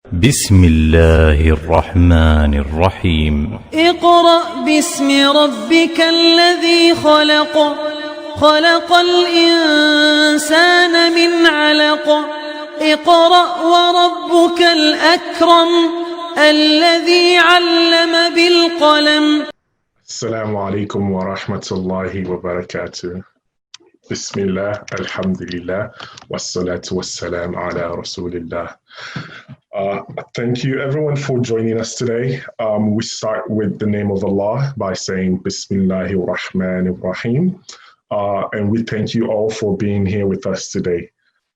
بسم الله الرحمن الرحيم. اقرأ باسم ربك الذي خلق خلق الإنسان من علق اقرأ وربك الأكرم الذي علم بالقلم. السلام عليكم ورحمة الله وبركاته. بسم الله الحمد لله والصلاة والسلام على رسول الله. Thank you everyone for joining us today. We start with the name of Allah by saying Bismillahir Rahmanir Rahim. And we thank you all for being here with us today.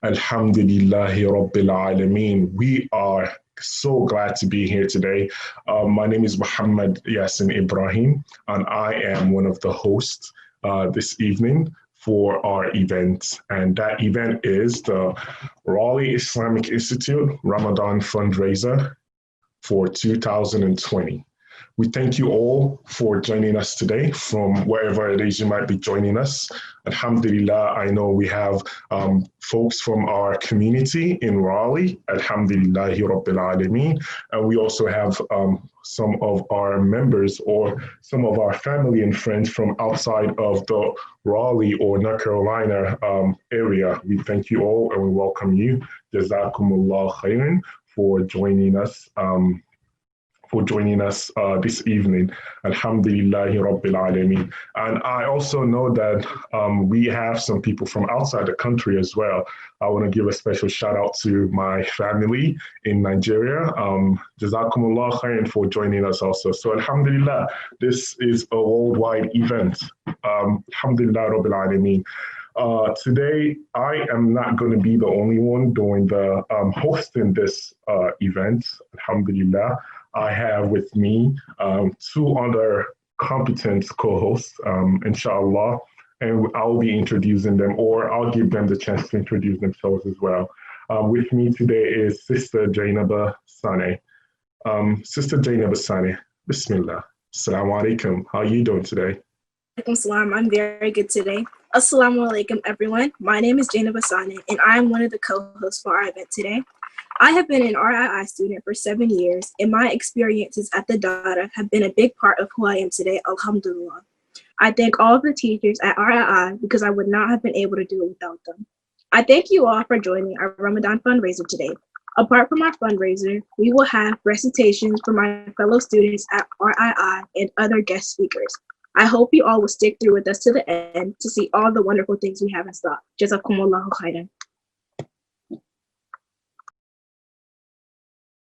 Alhamdulillahi Rabbil Alameen. We are so glad to be here today. My name is Muhammad Yasin Ibrahim, and I am one of the hosts this evening for our event. And that event is the Raleigh Islamic Institute Ramadan fundraiser for 2020. We thank you all for joining us today from wherever it is you might be joining us. Alhamdulillah, I know we have folks from our community in Raleigh, Alhamdulillahi Rabbil Alameen, and we also have some of our members or some of our family and friends from outside of the Raleigh or North Carolina area. We thank you all and we welcome you. Jazakumullah khairan for joining us. This evening. Alhamdulillahi Rabbil Alameen. And I also know that we have some people from outside the country as well. I want to give a special shout out to my family in Nigeria. Jazakumullah khairan for joining us also. So Alhamdulillah, this is a worldwide event. Alhamdulillah Rabbil Alameen. Today, I am not going to be the only one doing the hosting this event. Alhamdulillah. I have with me two other competent co-hosts, inshallah, and I'll be introducing them, or I'll give them the chance to introduce themselves as well. With me today is Sister Jainaba Sane. Sister Jainaba Sane, Bismillah. Assalamu alaikum. How are you doing today? Assalam. I'm very good today. Assalamu alaikum, everyone. My name is Jainaba Sane, and I am one of the co-hosts for our event today. I have been an RII student for 7 years, and my experiences at the Dada have been a big part of who I am today, alhamdulillah. I thank all of the teachers at RII because I would not have been able to do it without them. I thank you all for joining our Ramadan fundraiser today. Apart from our fundraiser, we will have recitations from my fellow students at RII and other guest speakers. I hope you all will stick through with us to the end to see all the wonderful things we have in stock. Jazakumullahu khairan.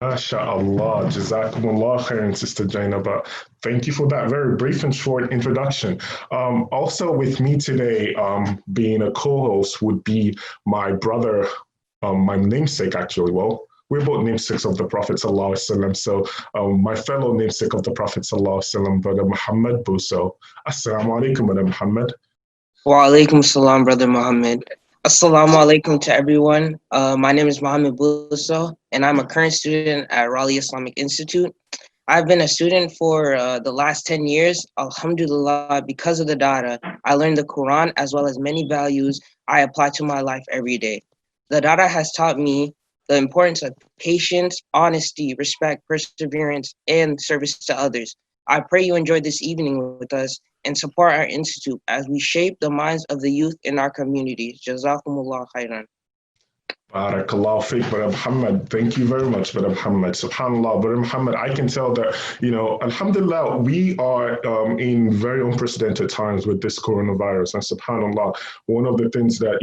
MashaAllah, Jazakumullah khairan, Sister Jainaba. Thank you for that very brief and short introduction. Also with me today, being a co-host would be my brother, my namesake actually. Well, we're both namesakes of the Prophet Sallallahu Alaihi Wasallam. So my fellow namesake of the Prophet Sallallahu Alaihi Wasallam, Brother Muhammad Buso. Assalamu alaikum, Brother Muhammad. Wa alaikum salam, Brother Muhammad. Assalamu alaikum to everyone. My name is Muhammad Buso, and I'm a current student at Raleigh Islamic Institute. I've been a student for the last 10 years. Alhamdulillah, because of the Dada, I learned the Quran as well as many values I apply to my life every day. The Dada has taught me the importance of patience, honesty, respect, perseverance, and service to others. I pray you enjoyed this evening with us and support our institute as we shape the minds of the youth in our communities. Jazakumullah khairan. Barakallahu fiqh, Brother Muhammad. Thank you very much, Brother Muhammad. SubhanAllah, Brother Muhammad, I can tell that, Alhamdulillah, we are in very unprecedented times with this coronavirus. And SubhanAllah, one of the things that,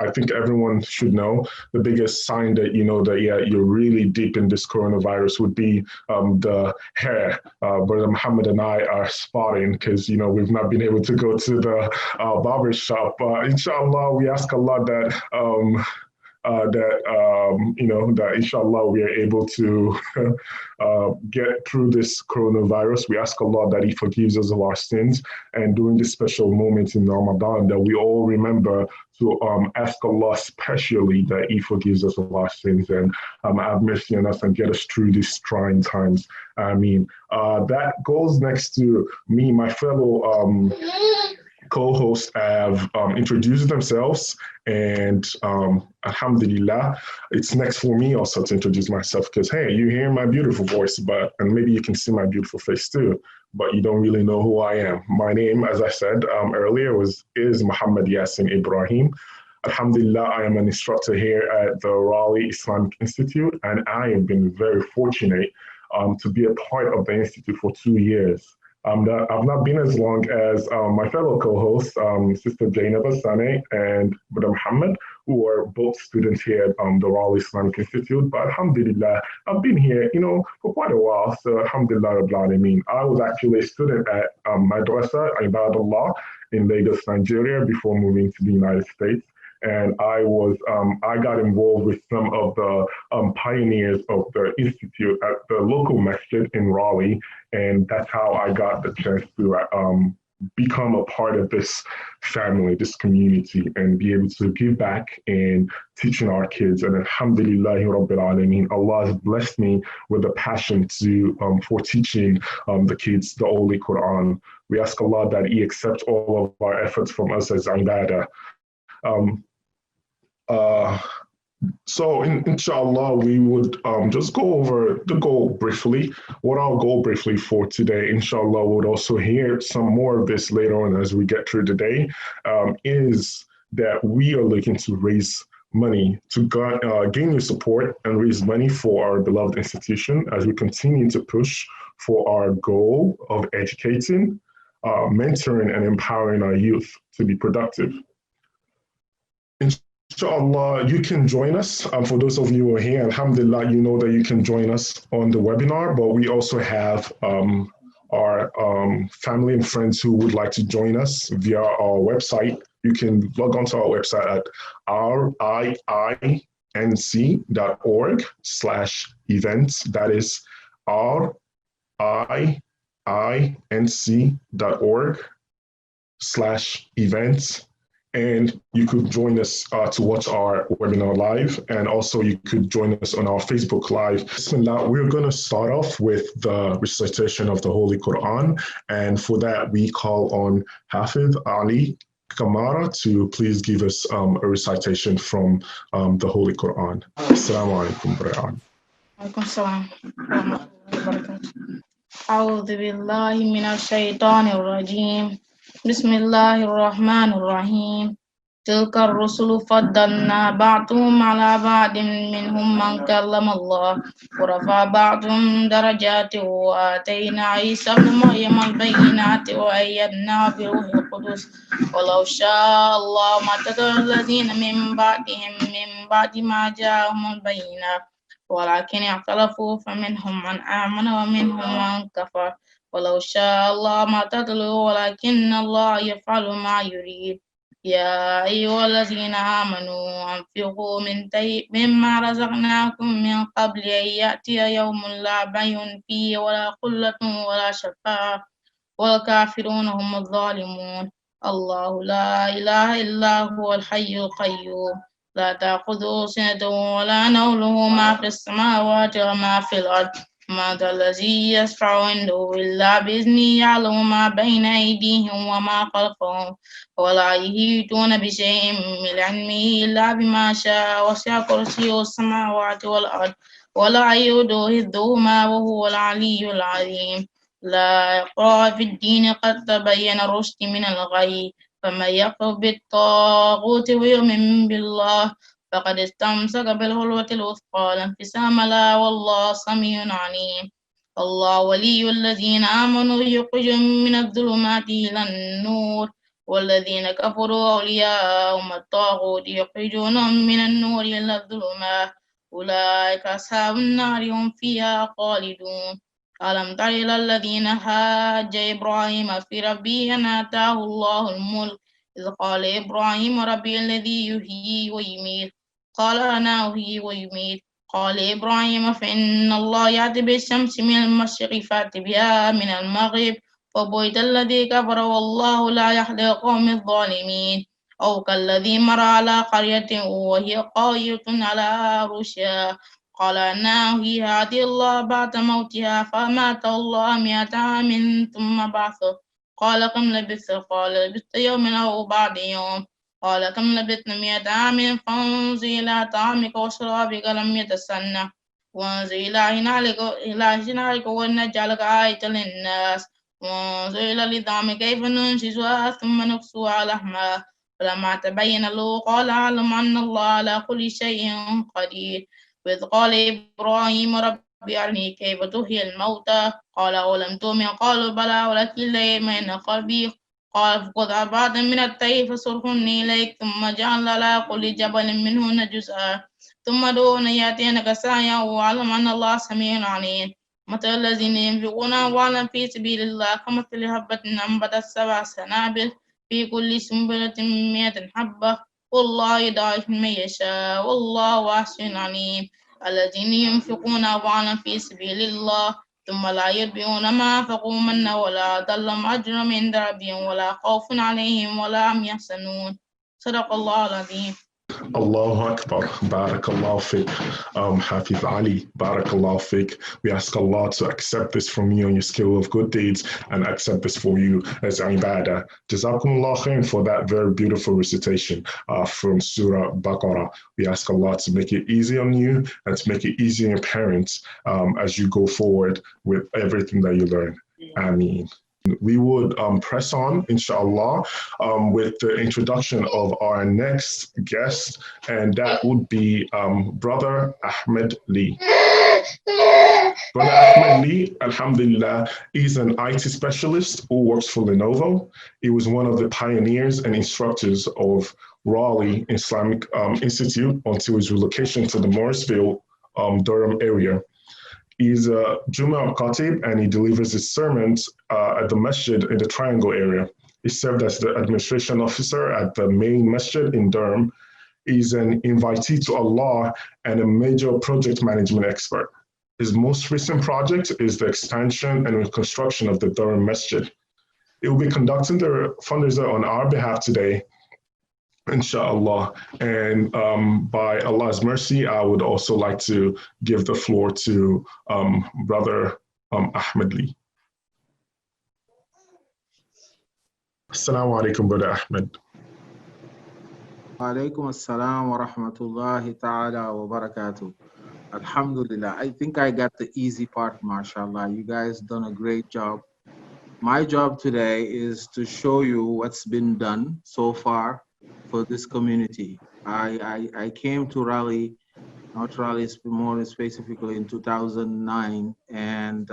I think everyone should know, the biggest sign that you're really deep in this coronavirus would be the hair. Brother Muhammad and I are spotting because, we've not been able to go to the barber shop. Inshallah, we ask Allah that inshallah we are able to get through this coronavirus. We ask Allah that He forgives us of our sins, and during this special moment in Ramadan that we all remember to ask Allah especially that He forgives us of our sins and have mercy on us and get us through these trying times. I mean, that goes next to me, my fellow co-hosts have introduced themselves, and alhamdulillah, it's next for me also to introduce myself because, hey, you hear my beautiful voice, and maybe you can see my beautiful face too, but you don't really know who I am. My name, as I said earlier, is Muhammad Yasin Ibrahim. Alhamdulillah, I am an instructor here at the Raleigh Islamic Institute, and I have been very fortunate to be a part of the Institute for 2 years. I've not been as long as my fellow co-hosts, Sister Zainab Sane and Brother Muhammad, who are both students here at the Raleigh Islamic Institute. But alhamdulillah, I've been here, for quite a while. So alhamdulillah, I was actually a student at Madrasa Ibadullah in Lagos, Nigeria, before moving to the United States. And I got involved with some of the pioneers of the institute at the local masjid in Raleigh, and that's how I got the chance to become a part of this family, this community, and be able to give back and teaching our kids. And alhamdulillahi rabbil alameen, Allah has blessed me with a passion for teaching the kids the Holy Quran. We ask Allah that He accepts all of our efforts from us as ibadah. So inshallah, we would just go over the goal briefly. What our goal briefly for today, inshallah, we'll also hear some more of this later on as we get through the day, is that we are looking to raise money to gain your support and raise money for our beloved institution as we continue to push for our goal of educating, mentoring, and empowering our youth to be productive. Inshallah, you can join us. For those of you who are here, alhamdulillah, you know that you can join us on the webinar, but we also have our family and friends who would like to join us via our website. You can log onto our website at riinc.org/events. That is riinc.org/events. And you could join us to watch our webinar live, and also you could join us on our Facebook Live. Bismillah, we're going to start off with the recitation of the Holy Quran, and for that we call on Hafiz Ali Kamara to please give us a recitation from the Holy Quran. Assalamu alaikum warahmatullahi wabarakatuh. A'udhu billahi minash shaitanir rajim. Bismillahirrahmanirrahim. Tilka ar-rusulu faddalna ba'dhum 'ala ba'din minhum man kallama Allah wa rafa'a ba'dhum darajatin wa atayna Isa ibn Maryam al-bayyinati wa ayyadnahu bi ruhil qudus walau sha'a Allah ma tadalla alladhina min ba'dihim min ba'di ma ja'ahumul bayyinat walakin ikhtalafu faminhum man amana wa minhum man kafara ولو شاء الله ما تتلو ولكن الله يفعل ما يريد يا أيها الذين آمنوا أنفقوا مما رزقناكم من قبل أن يأتي يوم لا بيع فيه ولا خلة ولا شفاعة والكافرون هم الظالمون الله لا إله إلا هو الحي القيوم لا تأخذه سنة ولا نوم ما في السماوات وما في الأرض ماذا الذي يشفع عنده إلا بإذنه يعلم ما بين أيديهم وما خلفهم ولا يحيطون بشيء من علمه إلا بما شاء وسع كرسيه السماوات والأرض ولا يؤوده حفظهما وهو العلي العظيم لا إكراه في الدين قد تبين الرشد من الغي فمن يكفر بالطاغوت ويؤمن بالله فقد استمسك بالعروة الوثقى لا انفصام لها والله سميع عليم الله ولي الذين آمنوا يخرجهم من الظلمات إلى النور والذين كفروا أولياءهم الطاغوت يخرجونهم من النور إلى الظلمات أولئك أصحاب النار هم فيها خالدون ألم تر إلى الذين حاج إبراهيم في ربه أن آتاه الله الملك إذ قال إبراهيم ربي الذي يحيي ويميت قال أنا أحيي ويميت قال إبراهيم فإن الله يأتي بالشمس من المشرق فأت بها من المغرب فبهت الذي كفر والله لا يهدي القوم الظالمين أو كالذي مر على قرية وهي خاوية على عروشها قال أنا أحيي هذه الله بعد موتها فمات الله 100 عام ثم بعثه قال كم لبثت؟ قال لبثت يوما أو بعض يوم. قال كم لبثت 100 عام. فانظر إلى طعامك وشرابك لم يتسنى، وانظر إلى حمارك ولنجعلك آية للناس، وانظر إلى العظام كيف ننشزها ثم نكسوها لحما. فلما تبين له قال أعلم أن الله على كل شيء قدير. وإذ قال إبراهيم ربي أرني كيف تحيي الموتى. قال أولم تؤمن؟ قالوا بلى ولكن ليطمئن قلبي. قال خذ أربعة من الطير فصرهن إليك ثم اجعل على كل جبل منهن جزءا ثم دعوهن يأتينك سعيا واعلم أن الله سميع عليم. مثل الذين ينفقون أموالهم في سبيل الله كمثل حبة أنبتت 7 سنابل في كل سنبلة 100 حبة والله يضاعف من يشاء والله واسع عليم. الذين ينفقون أموالهم في سبيل الله ثم لا يتبعون ما أنفقوا منا ولا ضل أجرهم عند ربهم ولا خوف عليهم ولا هم يحزنون. صدق الله العظيم. Allahu Akbar. Barakallahu fiqh. Hafiz Ali, Barakallahu fiqh. We ask Allah to accept this from you on your scale of good deeds and accept this for you as ibadah. Jazakumullah khair for that very beautiful recitation from Surah Baqarah. We ask Allah to make it easy on you and to make it easy on your parents as you go forward with everything that you learn. Ameen. We would press on, inshallah, with the introduction of our next guest, and that would be Brother Ahmed Lee. Brother Ahmed Lee, alhamdulillah, is an IT specialist who works for Lenovo. He was one of the pioneers and instructors of Raleigh Islamic Institute until his relocation to the Morrisville, Durham area. He's a Juma Khatib and he delivers his sermons at the masjid in the Triangle area. He served as the administration officer at the main masjid in Durham. He's an invitee to Allah and a major project management expert. His most recent project is the expansion and reconstruction of the Durham Masjid. He will be conducting the fundraiser on our behalf today, inshallah. And by Allah's mercy, I would also like to give the floor to Brother Ahmed Lee. Assalamu alaikum, Brother Ahmed. Alaikum assalam wa rahmatullahi ta'ala wa barakatuh. Alhamdulillah. I think I got the easy part, mashallah. You guys done a great job. My job today is to show you what's been done so far for this community. I came to Raleigh, not Raleigh, more specifically in 2009, and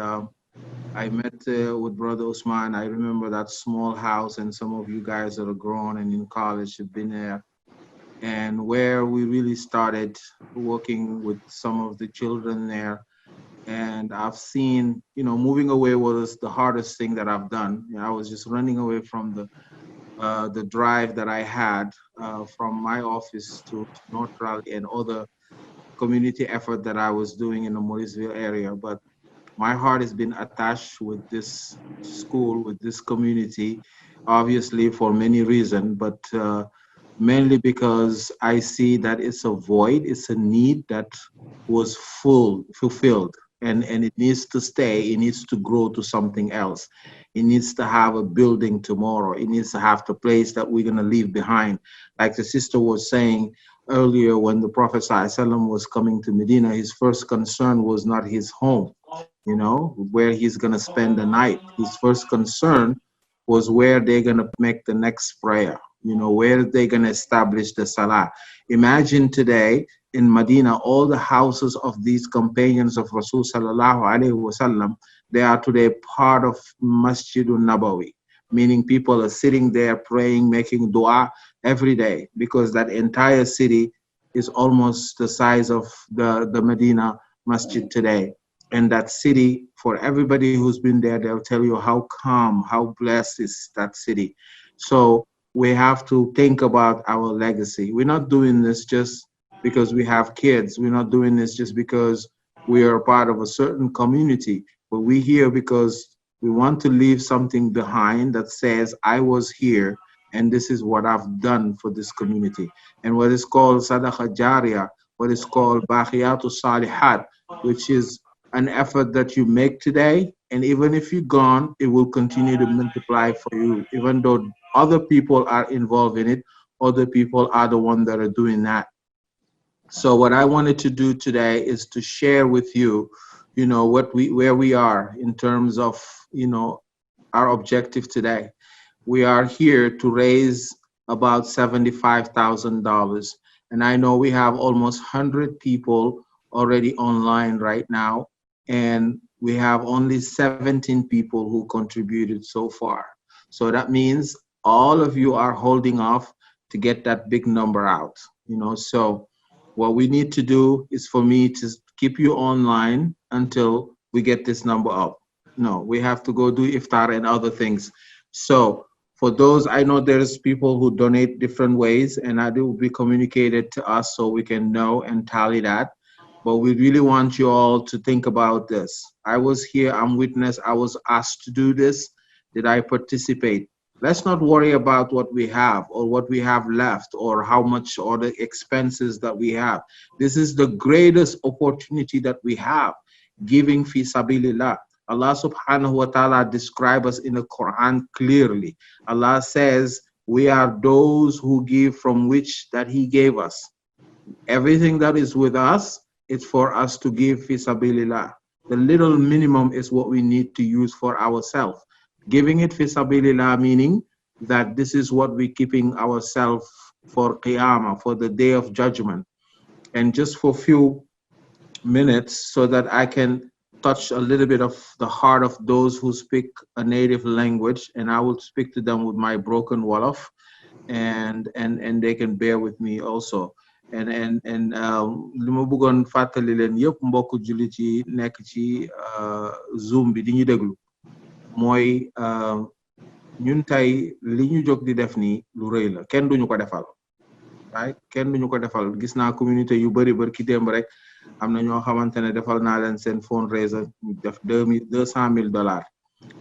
I met with Brother Usman. I remember that small house, and some of you guys that are grown and in college have been there, and where we really started working with some of the children there. And I've seen, moving away was the hardest thing that I've done. I was just running away from the drive that I had from my office to North Raleigh and other community effort that I was doing in the Morrisville area. But my heart has been attached with this school, with this community, obviously for many reasons, but mainly because I see that it's a void, it's a need that was fulfilled, and it needs to stay, it needs to grow to something else. It needs to have a building tomorrow. It needs to have the place that we're going to leave behind. Like the sister was saying earlier, when the Prophet ﷺ was coming to Medina, his first concern was not his home, where he's going to spend the night. His first concern was where they're going to make the next prayer, where they're going to establish the salah. Imagine today in Medina, all the houses of these companions of Rasul sallallahu alaihi wasallam, they are today part of Masjidun Nabawi, meaning people are sitting there praying, making dua every day, because that entire city is almost the size of the Medina Masjid today. And that city, for everybody who's been there, they'll tell you how calm, how blessed is that city. So we have to think about our legacy. We're not doing this just because we have kids. We're not doing this just because we are part of a certain community. But we're here because we want to leave something behind that says, I was here and this is what I've done for this community. And what is called Sadaqah Jariyah, what is called Baqiyatu Salihat, which is an effort that you make today And even if you're gone, it will continue to multiply for you. Even though other people are involved in it, other people are the ones that are doing that. So what I wanted to do today is to share with you, where we are in terms of, our objective today. We are here to raise about $75,000. And I know we have almost 100 people already online right now. And we have only 17 people who contributed so far. So that means all of you are holding off to get that big number out. So what we need to do is for me to keep you online until we get this number up. No, we have to go do iftar and other things. So for those, I know there's people who donate different ways, and that will be communicated to us so we can know and tally that. But we really want you all to think about this. I was here, I'm witness, I was asked to do this. Did I participate? Let's not worry about what we have or what we have left or how much or the expenses that we have. This is the greatest opportunity that we have, giving fi sabilillah. Allah subhanahu wa ta'ala describes us in the Quran clearly. Allah says, we are those who give from which that He gave us. Everything that is with us, it's for us to give fi sabilillah. The little minimum is what we need to use for ourselves. Giving it fi sabilillah, meaning that this is what we're keeping ourselves for qiyamah, for the day of judgment. And just for a few minutes, so that I can touch a little bit of the heart of those who speak a native language, and I will speak to them with my broken Wolof, and they can bear with me also. And li ma bëggoon fàttali leen yëpp mbokku jullit yi nekk ci Zoom bi di ñu déglu mooy ñun tey li ñu jóg di def nii lu rëy la, kenn duñu ko defal, right? Kenn duñu ko defal. Gis naa communauté yu bari ki démb rek am na ñoo xamante ne defal naa leen seen fundraiser def $200,000.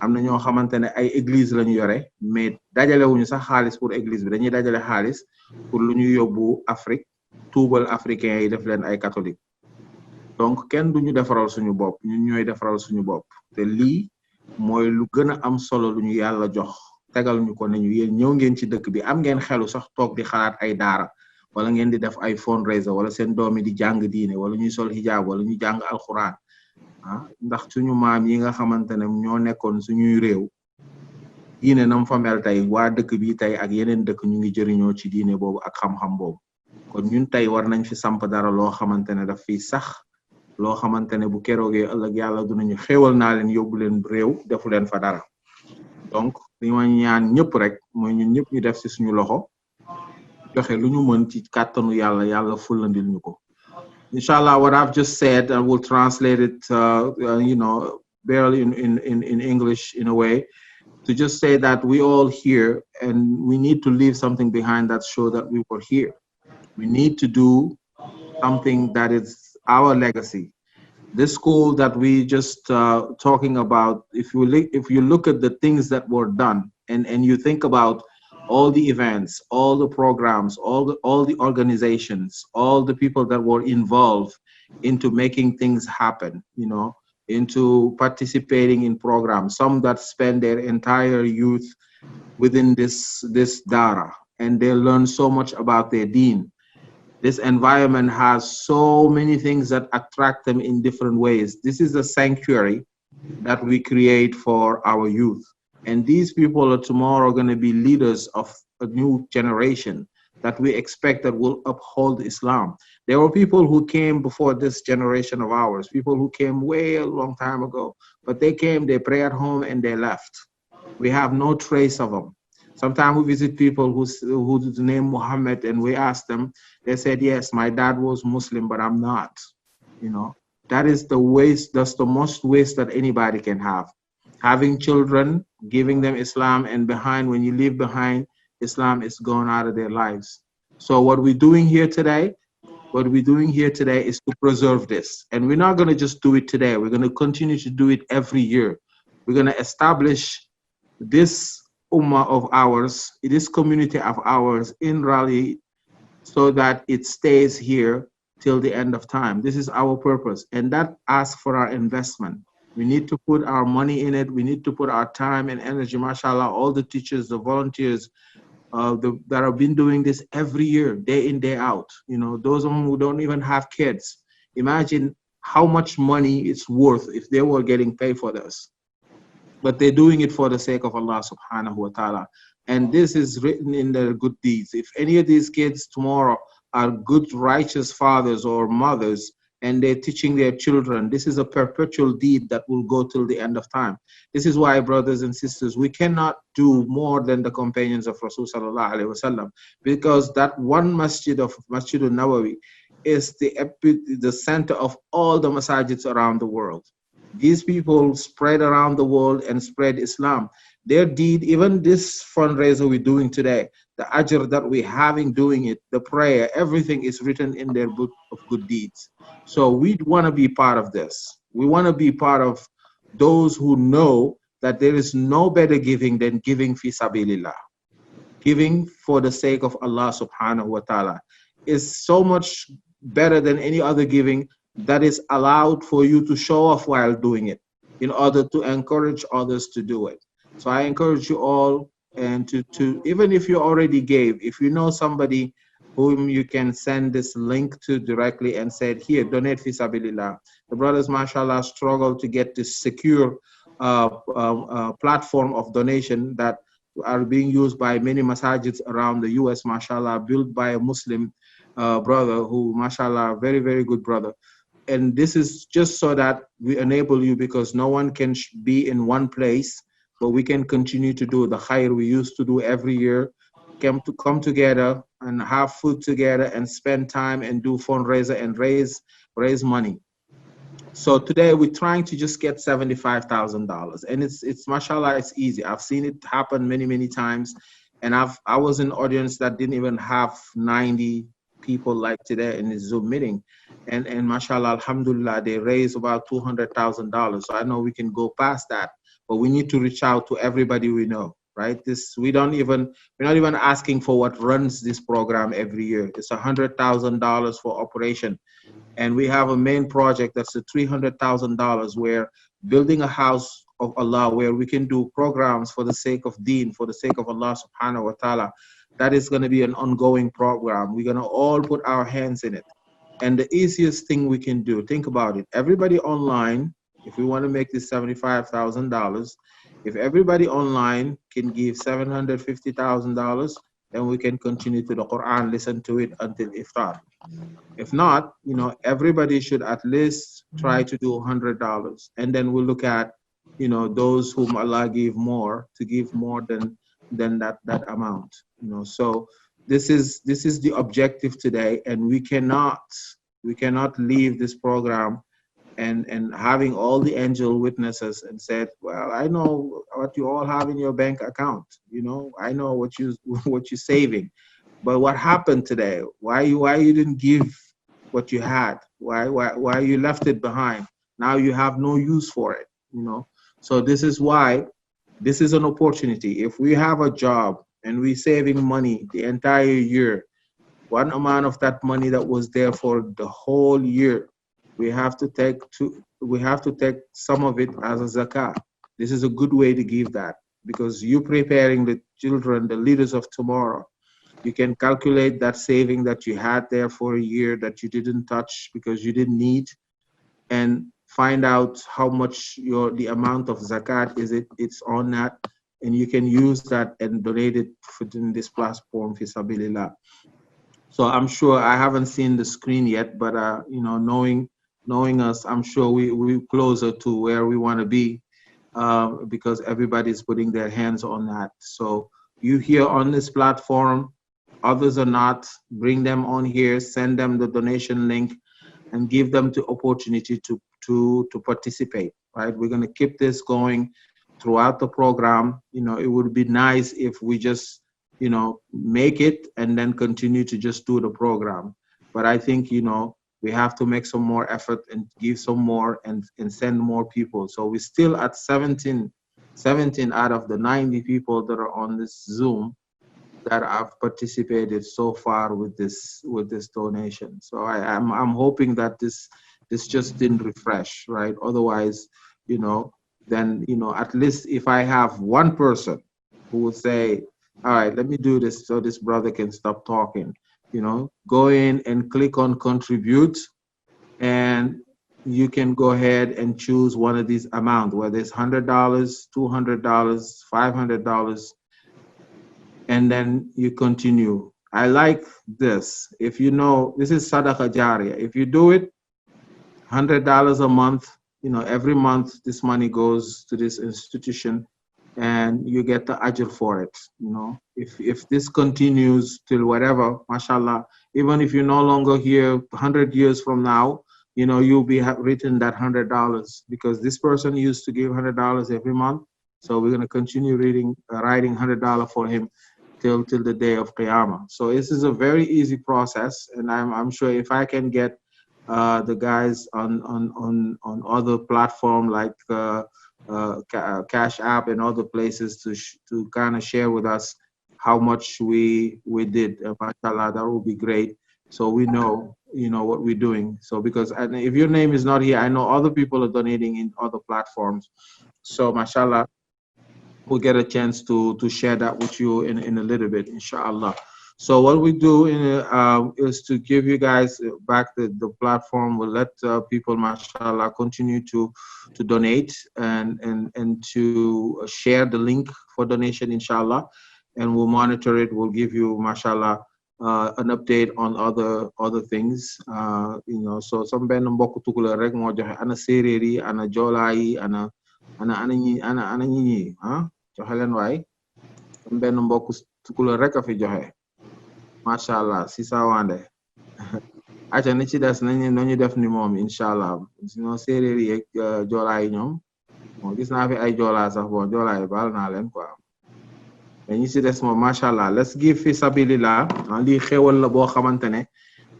am na ñoo xamante ne ay église la ñu yore, mais dajale wuñu sax xaalis pour église bi, dañuy dajale xaalis pour lu ñu yóbbu Afrique, tuubal africain yi def leen ay catholique. Donc kenn duñu defaral suñu bopp, ñun ñooy defaral suñu bopp. Te lii mooy lu gën a am solo lu ñu yàlla jox, tegal ñu ko ne ñu yéen ñëw ngeen ci dëkk bi, am ngeen xelu sax toog di xalaat ay daara, wala ngeen di def ay fundraiser, wala seen doomi di jàng diine, wala ñuy sol hijab, wala ñu jàng alquran. Ndax suñu maam yi nga xamante ne ñoo nekkoon suñuy réew, diine nam fa mel tey, waa dëkk bi tey ak yeneen dëkk ñu ngi jëriñoo ci diine boobu ak xam-xam boobu. Kon ñun tey war nañ fi samp dara loo xamante ne daf fi sax, loo xamante ne bu keroogee ëllëg yàlla dinañu xéewal naa leen yóbbu leen réew, defu leen fa dara. Donc li ma ñaan ñëpp rek mooy ñun ñëpp ñu def ci suñu loxo, joxe lu ñu mën ci kàttanu yàlla, yàlla fullandil ñu ko. Inshallah, what I've just said, I will translate it, barely in English in a way, to just say that we all here, and we need to leave something behind that show that we were here. We need to do something that is our legacy. This school that we just talking about, if you look at the things that were done, and you think about all the events, all the programs, all the organizations, all the people that were involved into making things happen, into participating in programs, some that spend their entire youth within this dara, and they learn so much about their deen. This environment has so many things that attract them in different ways. This is a sanctuary that we create for our youth. And these people are tomorrow going to be leaders of a new generation that we expect that will uphold Islam. There were people who came before this generation of ours, people who came way a long time ago, but they came, they prayed at home, and they left. We have no trace of them. Sometimes we visit people whose name Muhammad, and we ask them, they said, yes, my dad was Muslim, but I'm not. That is the waste, that's the most waste that anybody can have. Having children, giving them Islam, and when you leave behind, Islam is gone out of their lives. So what we're doing here today is to preserve this. And we're not going to just do it today. We're going to continue to do it every year. We're going to establish this ummah of ours, this community of ours in Raleigh, so that it stays here till the end of time. This is our purpose. And that asks for our investment. We need to put our money in it. We need to put our time and energy. MashaAllah, all the teachers, the volunteers that have been doing this every year, day in, day out. You know, those of them who don't even have kids. Imagine how much money it's worth if they were getting paid for this. But they're doing it for the sake of Allah subhanahu wa ta'ala. And this is written in their good deeds. If any of these kids tomorrow are good, righteous fathers or mothers, and they're teaching their children, this is a perpetual deed that will go till the end of time. This is why, brothers and sisters, we cannot do more than the companions of Rasul sallallahu alaihi wasallam, because that one masjid of Masjid al-Nawawi is the center of all the masajids around the world. These people spread around the world and spread Islam. Their deed, even this fundraiser we're doing today, the ajr that we're having doing it, the prayer, everything is written in their book of good deeds. So we want to be part of this. We want to be part of those who know that there is no better giving than giving fi sabilillah. Giving for the sake of Allah subhanahu wa ta'ala is so much better than any other giving that is allowed for you to show off while doing it in order to encourage others to do it. So I encourage you all, and to even if you already gave, if you know somebody whom you can send this link to directly and said, here, donate fi sabilillah. The brothers, mashallah, struggle to get this secure platform of donation that are being used by many masajids around the US, mashallah, built by a Muslim brother who, mashallah, very, very good brother. And this is just so that we enable you, because no one can be in one place, but we can continue to do the khair we used to do every year, come together and have food together and spend time and do fundraiser and raise money. So today we're trying to just get $75,000, and it's mashallah, it's easy. I've seen it happen many, many times, and I was in audience that didn't even have 90 people like today in this Zoom meeting, and mashallah, alhamdulillah, they raised about $200,000. So I know we can go past that, but we need to reach out to everybody we know, right? We're not even asking for what runs this program every year. It's $100,000 for operation, and we have a main project that's $300,000. We're building a house of Allah where we can do programs for the sake of Deen, for the sake of Allah subhanahu wa ta'ala. That is going to be an ongoing program. We're going to all put our hands in it. And the easiest thing we can do, think about it, everybody online, if we want to make this $75,000, if everybody online can give $750,000, then we can continue to the Quran, listen to it until iftar. If not, everybody should at least try to do $100. And then we'll look at, those whom Allah gave more, to give more than that amount. So this is the objective today, and we cannot leave this program and having all the angel witnesses and said, well, I know what you all have in your bank account, I know what you're saving, but what happened today? Why you didn't give what you had? Why you left it behind? Now you have no use for it, So this is why this is an opportunity. If we have a job and we're saving money the entire year, one amount of that money that was there for the whole year, we have to take some of it as a zakat. This is a good way to give that, because you're preparing the children, the leaders of tomorrow. You can calculate that saving that you had there for a year that you didn't touch because you didn't need, and find out how much the amount of zakat it's on that, and you can use that and donate it in this platform fi sabilillah. So I'm sure, I haven't seen the screen yet, but knowing us, I'm sure we're closer to where we want to be, because everybody's putting their hands on that. So you here on this platform, others are not, bring them on here, send them the donation link, and give them the opportunity to participate, right? We're going to keep this going throughout the program. It would be nice if we just, make it and then continue to just do the program. But I think, we have to make some more effort and give some more and send more people. So we're still at 17 out of the 90 people that are on this Zoom that have participated so far with this donation. So I'm hoping that this just didn't refresh, right? Otherwise, then, at least if I have one person who would say, all right, let me do this so this brother can stop talking, go in and click on contribute, and you can go ahead and choose one of these amounts, whether it's $100, $200, $500, and then you continue. I like this. If this is Sadaqah Jariyah. If you do it, $100 a month, every month this money goes to this institution and you get the ajr for it. If this continues till whatever, mashallah, even if you're no longer here 100 years from now, you'll be written that $100 because this person used to give $100 every month. So we're going to continue writing $100 for him till the day of Qiyamah. So this is a very easy process, and I'm sure if I can get the guys on other platform like Cash App and other places to kind of share with us how much we did, mashallah, that would be great. So we know, what we're doing. So because if your name is not here, I know other people are donating in other platforms. So mashallah, we'll get a chance to share that with you in a little bit, inshallah. So what we do is to give you guys back the platform. We'll let people, mashallah, continue to donate and to share the link for donation, inshallah. And we'll monitor it. We'll give you, mashallah, an update on other things. So some ben mbokk tukulóor rek moo joxe ana séeréer yi, ana joolaa yi, ana ñi joxe leen waay. Some ben mbokk tukulóor rek a fi joxe. Mashallah, Sisa Wande. Acha ni ci des nañu def ni moom, inshallah. Sinon séeréer yi ak joolaa yi ñoom bon gis naa fi ay joolaa sax bon joolaa yi baal naa leen quoi. Mais ñi ci des moom mashallah. Let's give fi sabilillah. Lii xéewal la boo xamante ne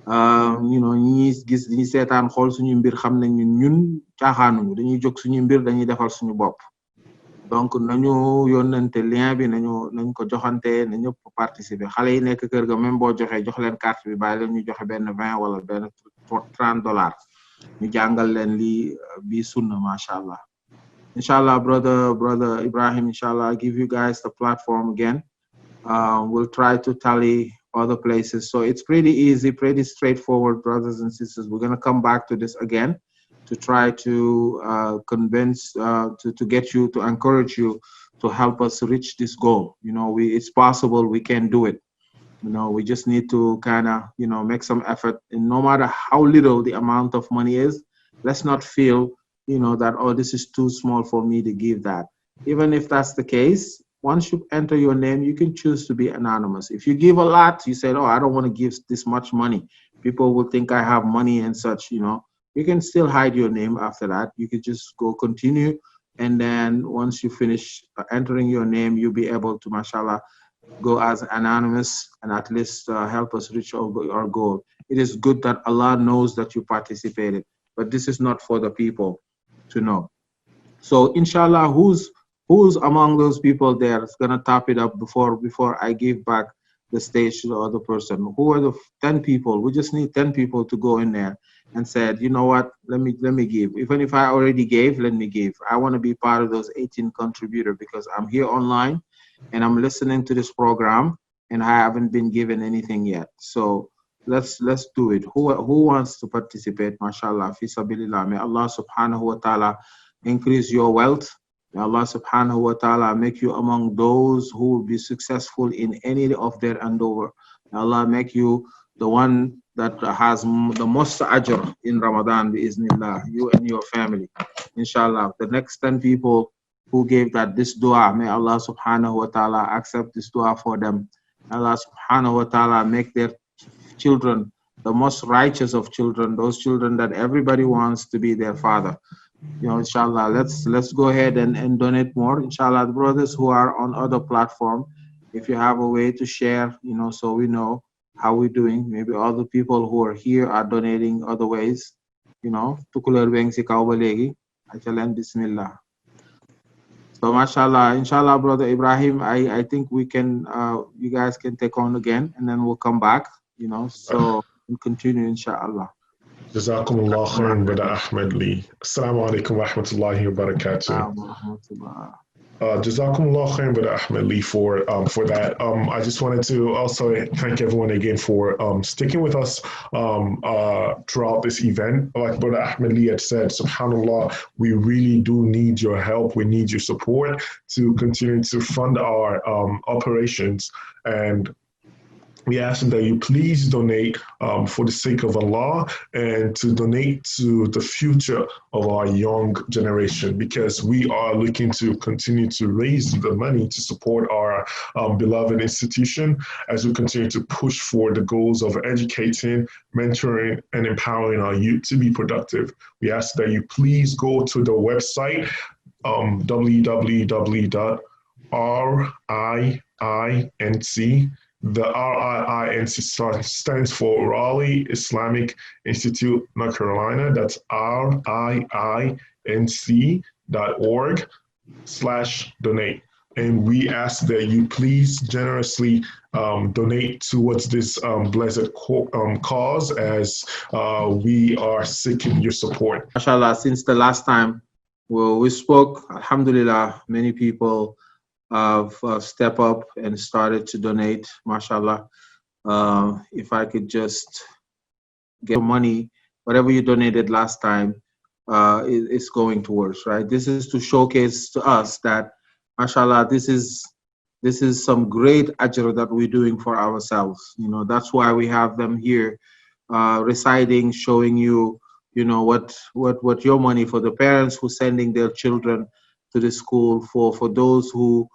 ñi gis ñi seetaan xool suñu mbir xam ne ñun caaxaanuñu, dañuy jóg suñu mbir, dañuy defal suñu bopp. Donc nañu yónnante lien bi nañ ko joxante na ñëpp participer. Xale yi nekk kër ga même boo joxe jox leen carte bi bàyyi leen ñu joxe benn 20 wala benn $30 ñu jàngal leen lii bi sunna, mashallah. Inshallah, brother Ibrahim, inshallah, I'll give you guys the platform again. We'll try to tally other places. So it's pretty easy, pretty straightforward, brothers and sisters. We're going to come back to this again to try to convince, to get you, to encourage you to help us reach this goal. It's possible, we can do it. We just need to kind of, make some effort. And no matter how little the amount of money is, let's not feel, that, oh, this is too small for me to give that. Even if that's the case, once you enter your name, you can choose to be anonymous. If you give a lot, you said, oh, I don't want to give this much money. People will think I have money and such, You can still hide your name after that. You could just go continue. And then once you finish entering your name, you'll be able to, mashallah, go as anonymous and at least help us reach our goal. It is good that Allah knows that you participated, but this is not for the people to know. So inshallah, who's among those people there is going to top it up before I give back the stage to the other person? Who are the 10 people? We just need 10 people to go in there and said, you know what, let me give. Even if I already gave, let me give. I want to be part of those 18 contributors because I'm here online and I'm listening to this program and I haven't been given anything yet. So let's do it. Who wants to participate? Mashallah, fi sabilillah. May Allah subhanahu wa ta'ala increase your wealth. May Allah subhanahu wa ta'ala make you among those who will be successful in any of their endeavor. May Allah make you the one that has the most ajr in Ramadan, biiznillah, you and your family. Inshallah, the next 10 people who gave this dua, may Allah subhanahu wa ta'ala accept this dua for them. May Allah subhanahu wa ta'ala make their children the most righteous of children, those children that everybody wants to be their father. Inshallah, let's go ahead and donate more. Inshallah, the brothers who are on other platform, if you have a way to share, so we know how we're doing. Maybe other people who are here are donating other ways. Tukulóor beng si kaw ba léegi. Achaleen bismillah. So mashallah, inshallah, brother Ibrahim, I think we can, you guys can take on again, and then we'll come back. So we'll continue, inshallah. Jazakumullah khairan, Brother Ahmed Lee. Assalamu alaikum wa rahmatullahi wa barakatuh. Jazakumullah khairan, Brother Ahmed Lee, for that. I just wanted to also thank everyone again for sticking with us throughout this event. Like Brother Ahmed Lee had said, subhanAllah, we really do need your help. We need your support to continue to fund our operations. And we ask that you please donate for the sake of Allah and to donate to the future of our young generation, because we are looking to continue to raise the money to support our beloved institution as we continue to push for the goals of educating, mentoring, and empowering our youth to be productive. We ask that you please go to the website www.RIINC. The RIINC stands for Raleigh Islamic Institute, North Carolina. That's RIINC.org/donate. And we ask that you please generously donate towards this blessed cause as we are seeking your support. MashaAllah, since the last time we spoke, alhamdulillah, many people have stepped up and started to donate, mashallah. If I could just get money, whatever you donated last time, it's going towards, right? This is to showcase to us that, mashallah, this is some great ajr that we're doing for ourselves. You know, that's why we have them here reciting, showing you, you know, what your money for the parents who sending their children to the school, for those who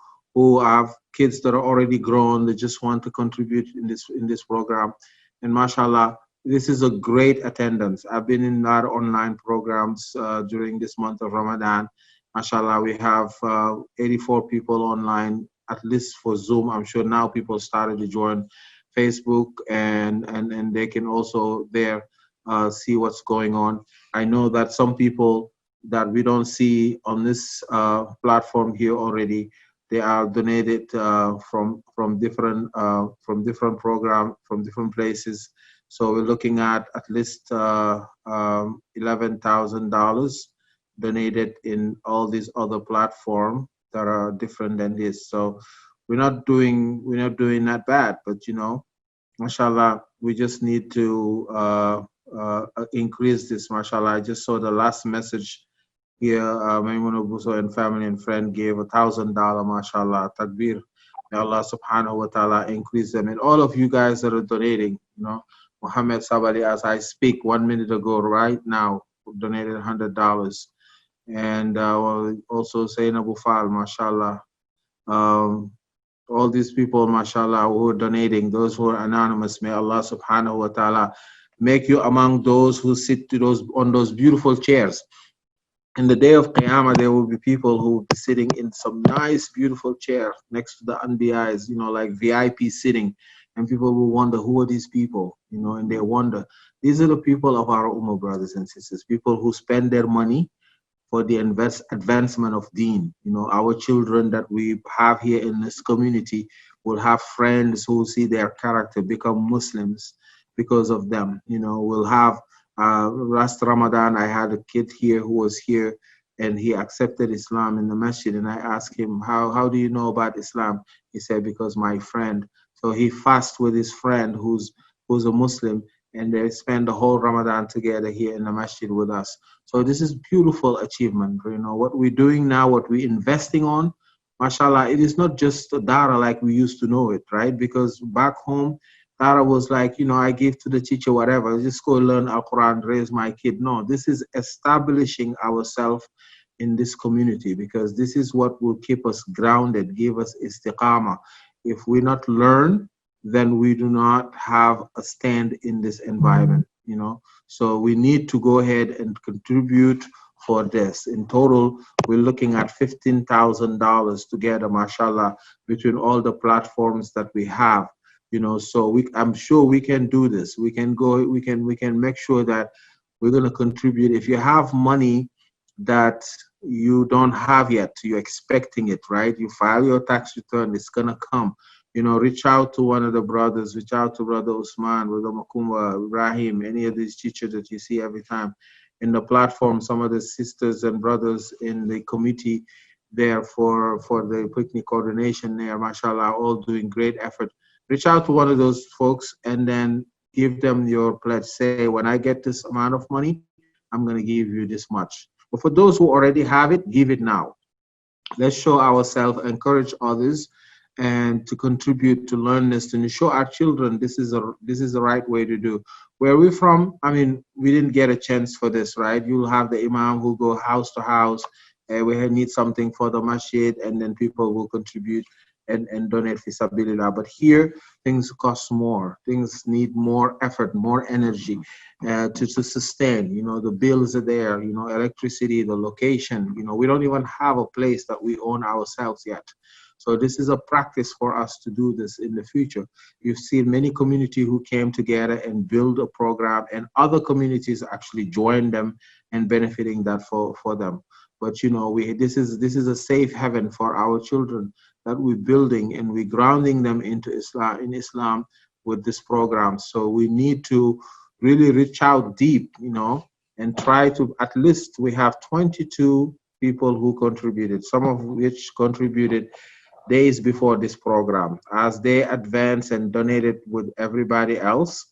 have kids that are already grown, they just want to contribute in this program. And mashallah, this is a great attendance. I've been in our online programs during this month of Ramadan. Mashallah, we have 84 people online, at least for Zoom. I'm sure now people started to join Facebook and they can also there see what's going on. I know that some people that we don't see on this platform here already, they are donated from different programs, from different places. So we're looking at least $11,000 donated in all these other platforms that are different than this. So we're not doing that bad, but you know, mashallah, we just need to increase this, mashallah. I just saw the last message here, Maimuna Buso and family and friend gave $1,000, mashallah, takbir. May Allah subhanahu wa ta'ala increase them. And all of you guys that are donating, you know, Muhammad Sabali, as I speak 1 minute ago, right now, donated $100. And also Sayyid Abu Fal, mashallah. All these people, mashallah, who are donating, those who are anonymous, may Allah subhanahu wa ta'ala make you among those who sit on those beautiful chairs. In the day of Qiyamah, there will be people who will be sitting in some nice, beautiful chair next to the Anbiyas, you know, like VIP sitting. And people will wonder, who are these people? You know, and they wonder. These are the people of our Ummah, brothers and sisters, people who spend their money for the advancement of deen. You know, our children that we have here in this community will have friends who see their character become Muslims because of them. You know, we'll have last Ramadan, I had a kid here who was here and he accepted Islam in the masjid, and I asked him, how do you know about Islam? He said, because my friend. So he fasts with his friend who's a Muslim, and they spend the whole Ramadan together here in the masjid with us. So this is beautiful achievement. You know, what we're doing now, what we're investing on, mashallah, it is not just a dara like we used to know it, right? Because back home, dara was like, you know, I give to the teacher whatever, just go learn Al-Quran, raise my kid. No, this is establishing ourselves in this community, because this is what will keep us grounded, give us istiqamah. If we not learn, then we do not have a stand in this environment, you know. So we need to go ahead and contribute for this. In total, we're looking at $15,000 together, mashallah, between all the platforms that we have, you know. So I'm sure we can do this. We can make sure that we're going to contribute. If you have money that you don't have yet, you're expecting it, right? You file your tax return, it's going to come. you know, reach out to one of the brothers, reach out to Brother Usman, Brother Makumba, Ibrahim, any of these teachers that you see every time in the platform, some of the sisters and brothers in the committee there for the picnic coordination there, mashallah, all doing great effort. Reach out to one of those folks and then give them your pledge. Say, when I get this amount of money, I'm going to give you this much. But for those who already have it, give it now. Let's show ourselves, encourage others, and to contribute to learn this, and to show our children this is the right way to do. Where we're from, I mean, we didn't get a chance for this, right? You'll have the imam who go house to house, we need something for the masjid, and then people will contribute and donate fi sabilillah. But here, things cost more. Things need more effort, more energy to sustain. You know, the bills are there, you know, electricity, the location. You know, we don't even have a place that we own ourselves yet. So this is a practice for us to do this in the future. You've seen many communities who came together and build a program, and other communities actually join them and benefiting that for them. But you know, this is a safe haven for our children that we're building, and we're grounding them into Islam with this program. So we need to really reach out deep, you know, and try to, at least we have 22 people who contributed, some of which contributed days before this program. As they advance and donated with everybody else,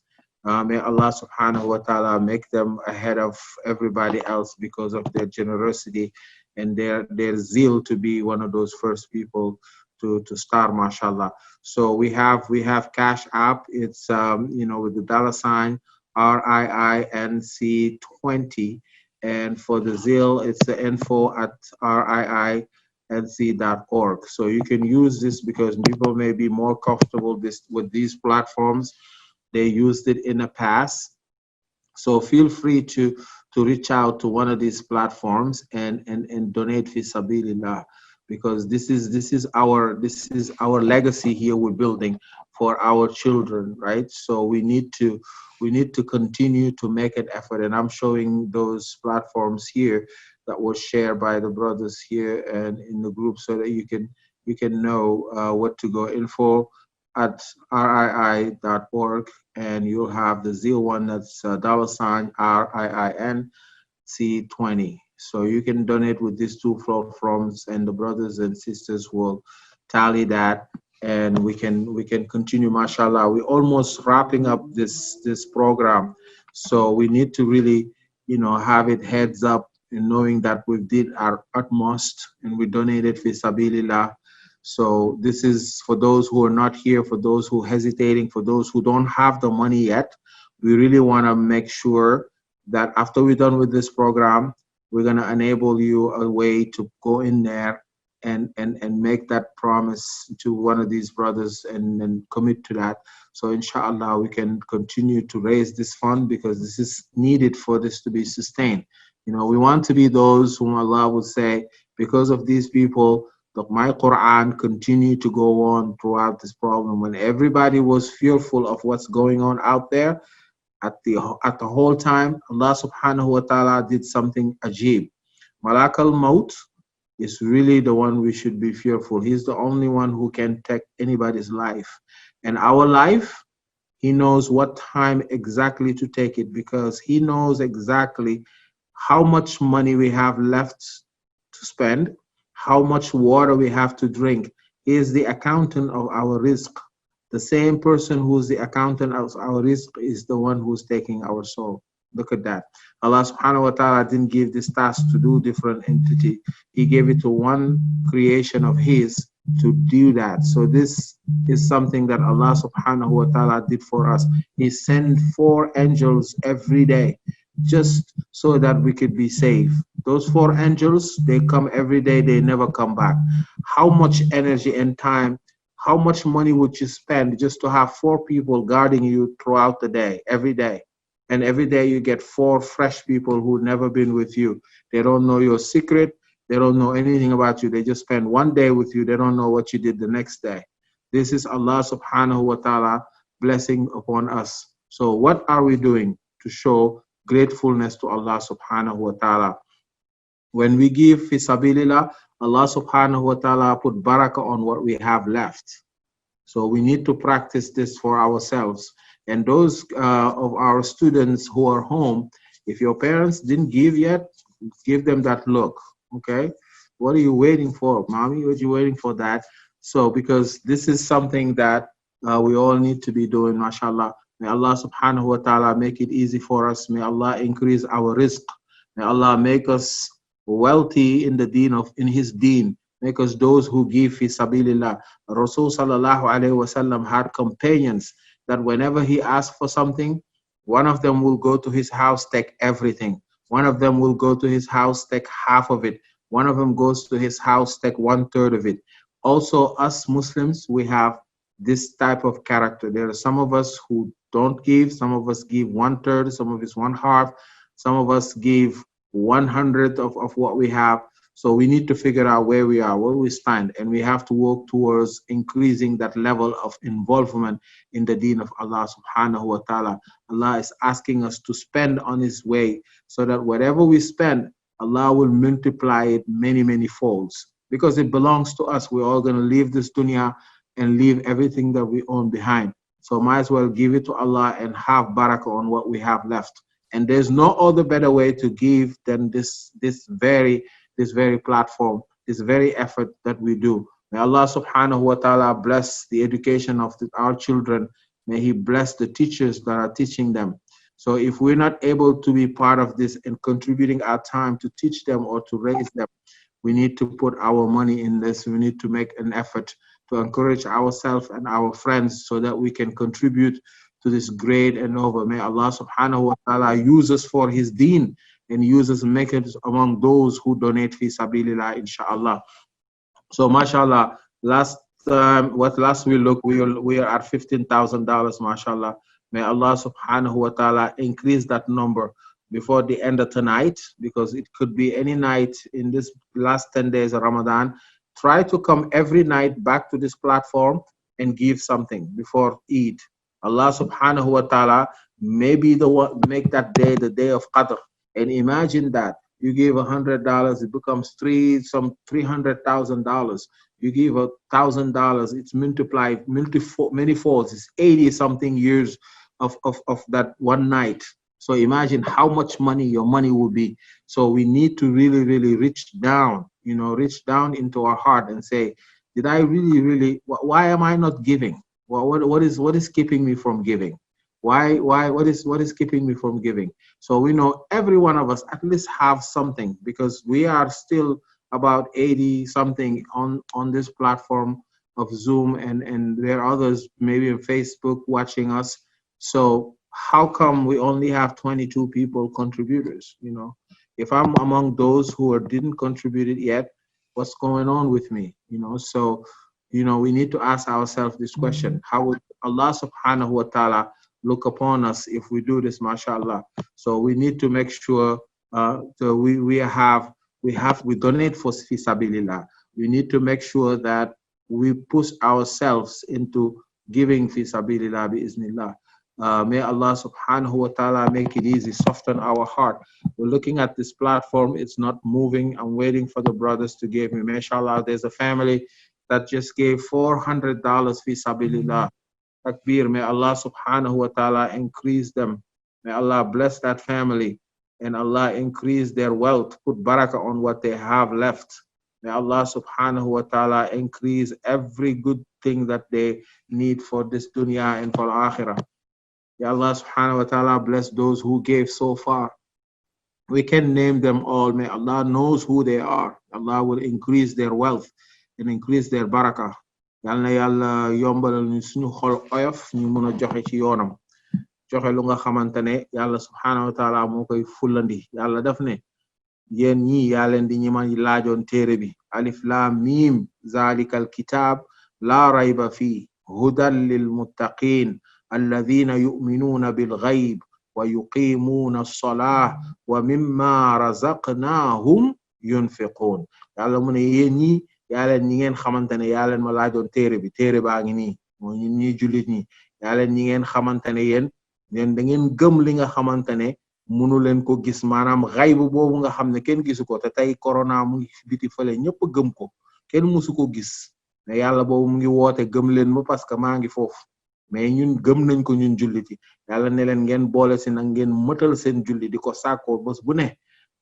may Allah subhanahu wa ta'ala make them ahead of everybody else because of their generosity and their zeal to be one of those first people to start, mashallah. So we have Cash App. It's you know, with the $ RIINC20, and for the Zelle it's the info@riinc.org. So you can use this because people may be more comfortable with these platforms. They used it in the past. So feel free to reach out to one of these platforms and donate fi sabilillah, because this is our legacy here we're building for our children, right? So we need to continue to make an effort, and I'm showing those platforms here that was shared by the brothers here and in the group, so that you can know what to go. Info@rii.org, and you'll have the Zelle one that's $RIINC20. So you can donate with these two platforms, and the brothers and sisters will tally that, and we can continue, mashallah. We're almost wrapping up this program, so we need to really, you know, have it heads up in knowing that we did our utmost and we donated fi sabilillah. So this is for those who are not here, for those who are hesitating, for those who don't have the money yet. We really want to make sure that after we're done with this program, we're going to enable you a way to go in there and make that promise to one of these brothers and commit to that. So inshallah, we can continue to raise this fund, because this is needed for this to be sustained. You know, we want to be those whom Allah will say, because of these people, my Quran continued to go on throughout this problem. When everybody was fearful of what's going on out there, at the whole time, Allah subhanahu wa ta'ala did something ajib. Malak al-Maut is really the one we should be fearful. He's the only one who can take anybody's life. And our life, he knows what time exactly to take it, because he knows exactly how much money we have left to spend, how much water we have to drink. He is the accountant of our rizq. The same person who's the accountant of our rizq is the one who's taking our soul. Look at that. Allah subhanahu wa ta'ala didn't give this task to do different entity. He gave it to one creation of his to do that. So this is something that Allah subhanahu wa ta'ala did for us. He sent 4 angels every day just so that we could be safe. Those 4 angels, they come every day, they never come back. How much energy and time, how much money would you spend just to have 4 people guarding you throughout the day, every day? And every day you get 4 fresh people who've never been with you. They don't know your secret. They don't know anything about you. They just spend 1 day with you. They don't know what you did the next day. This is Allah subhanahu wa ta'ala blessing upon us. So what are we doing to show gratefulness to Allah subhanahu wa ta'ala? When we give fi sabilillah, Allah subhanahu wa ta'ala put barakah on what we have left. So we need to practice this for ourselves. And those of our students who are home, if your parents didn't give yet, give them that look, okay? What are you waiting for, mommy? What are you waiting for that? So because this is something that we all need to be doing, mashallah. May Allah subhanahu wa ta'ala make it easy for us. May Allah increase our rizq. May Allah make us wealthy in in his deen. Make us those who give fi sabilillah. Rasul sallallahu alayhi wa sallam had companions that whenever he asked for something, one of them will go to his house, take everything. One of them will go to his house, take half of it. One of them goes to his house, take 1/3 of it. Also, us Muslims, we have this type of character. There are some of us who don't give. Some of us give 1/3, some of us 1/2. Some of us give 100 of what we have. So we need to figure out where we are, where we stand, and we have to work towards increasing that level of involvement in the deen of Allah subhanahu wa ta'ala. Allah is asking us to spend on his way so that whatever we spend, Allah will multiply it many, many folds, because it belongs to us. We're all going to leave this dunya and leave everything that we own behind. So might as well give it to Allah and have barakah on what we have left. And there's no other better way to give than this very platform, this very effort that we do. May Allah subhanahu wa ta'ala bless the education of our children. May he bless the teachers that are teaching them. So if we're not able to be part of this and contributing our time to teach them or to raise them, we need to put our money in this. We need to make an effort to encourage ourselves and our friends so that we can contribute to this great endeavor. May Allah subhanahu wa ta'ala use us for his deen and use us, make it among those who donate fi sabilillah, inshallah. So mashallah, last we look, we are at $15,000, mashallah. May Allah subhanahu wa ta'ala increase that number before the end of tonight, because it could be any night in this last 10 days of Ramadan. Try to come every night back to this platform and give something before Eid. Allah subhanahu wa ta'ala maybe make that day the day of Qadr. And imagine that you give $100, it becomes $300,000. You give $1,000, it's multiplied many folds. It's 80 something years of that one night. So imagine how much money your money will be. So we need to really, really reach down into our heart and say, did I really, why am I not giving? What is keeping me from giving? What is keeping me from giving? So we know every one of us at least have something, because we are still about 80 something on this platform of Zoom, and there are others maybe on Facebook watching us. So how come we only have 22 people contributors? If I'm among those who didn't contribute it yet, what's going on with me? So we need to ask ourselves this question: how would Allah subhanahu wa ta'ala look upon us if we do this, mashallah? So we need to make sure we donate for fi sabilillah. We need to make sure that we push ourselves into giving fi sabilillah biiznillah. May Allah subhanahu wa ta'ala make it easy, soften our heart. We're looking at this platform, it's not moving. I'm waiting for the brothers to give me. Mashallah, there's a family that just gave $400 fi sabilillah. Takbir. May Allah subhanahu wa ta'ala increase them. May Allah bless that family, and Allah increase their wealth, put barakah on what they have left. May Allah subhanahu wa ta'ala increase every good thing that they need for this dunya and for akhirah. Ya Allah subhanahu wa ta'ala bless those who gave so far. We can name them all. May Allah knows who they are. Allah will increase their wealth and increase their barakah. Yal na Yàlla yombalal ñu suñu xol oyof ñu mën a joxe ci yoonam. Joxe lu nga xamante ne Yàlla subhanahu wa ta'ala moo koy fulandi. Yàlla daf ne yéen ñi yaa leen di ñi ma laajoon téere bi. Alif lam mim zalikal kitab la rayba fi hudan lil muttaqin الذين يؤمنون بالغيب ويقيمون الصلاة ومما رزقناهم ينفقون. Yàlla mu ne yéen ñi yaa leen ñi ngeen xamante ne yaa leen ma laajoon téere baa ngi nii mooy ñun ñi jullit ñi yaa leen ñi ngeen xamante ne yéen da ngeen gëm li nga xamante ne mënu leen ko gis, maanaam xayb boobu nga xam ne kenn gisu ko te tey corona mu ngi biti fële ñëpp gëm ko kenn musu ko gis. ne yàlla boobu mu ngi woote gëm leen ma parce que maa ngi foofu mais ñun gëm nañ ko ñun julliti yàlla ne leen ngeen boole si nag ngeen mëtal seen julli di ko sàkkoo bés bu ne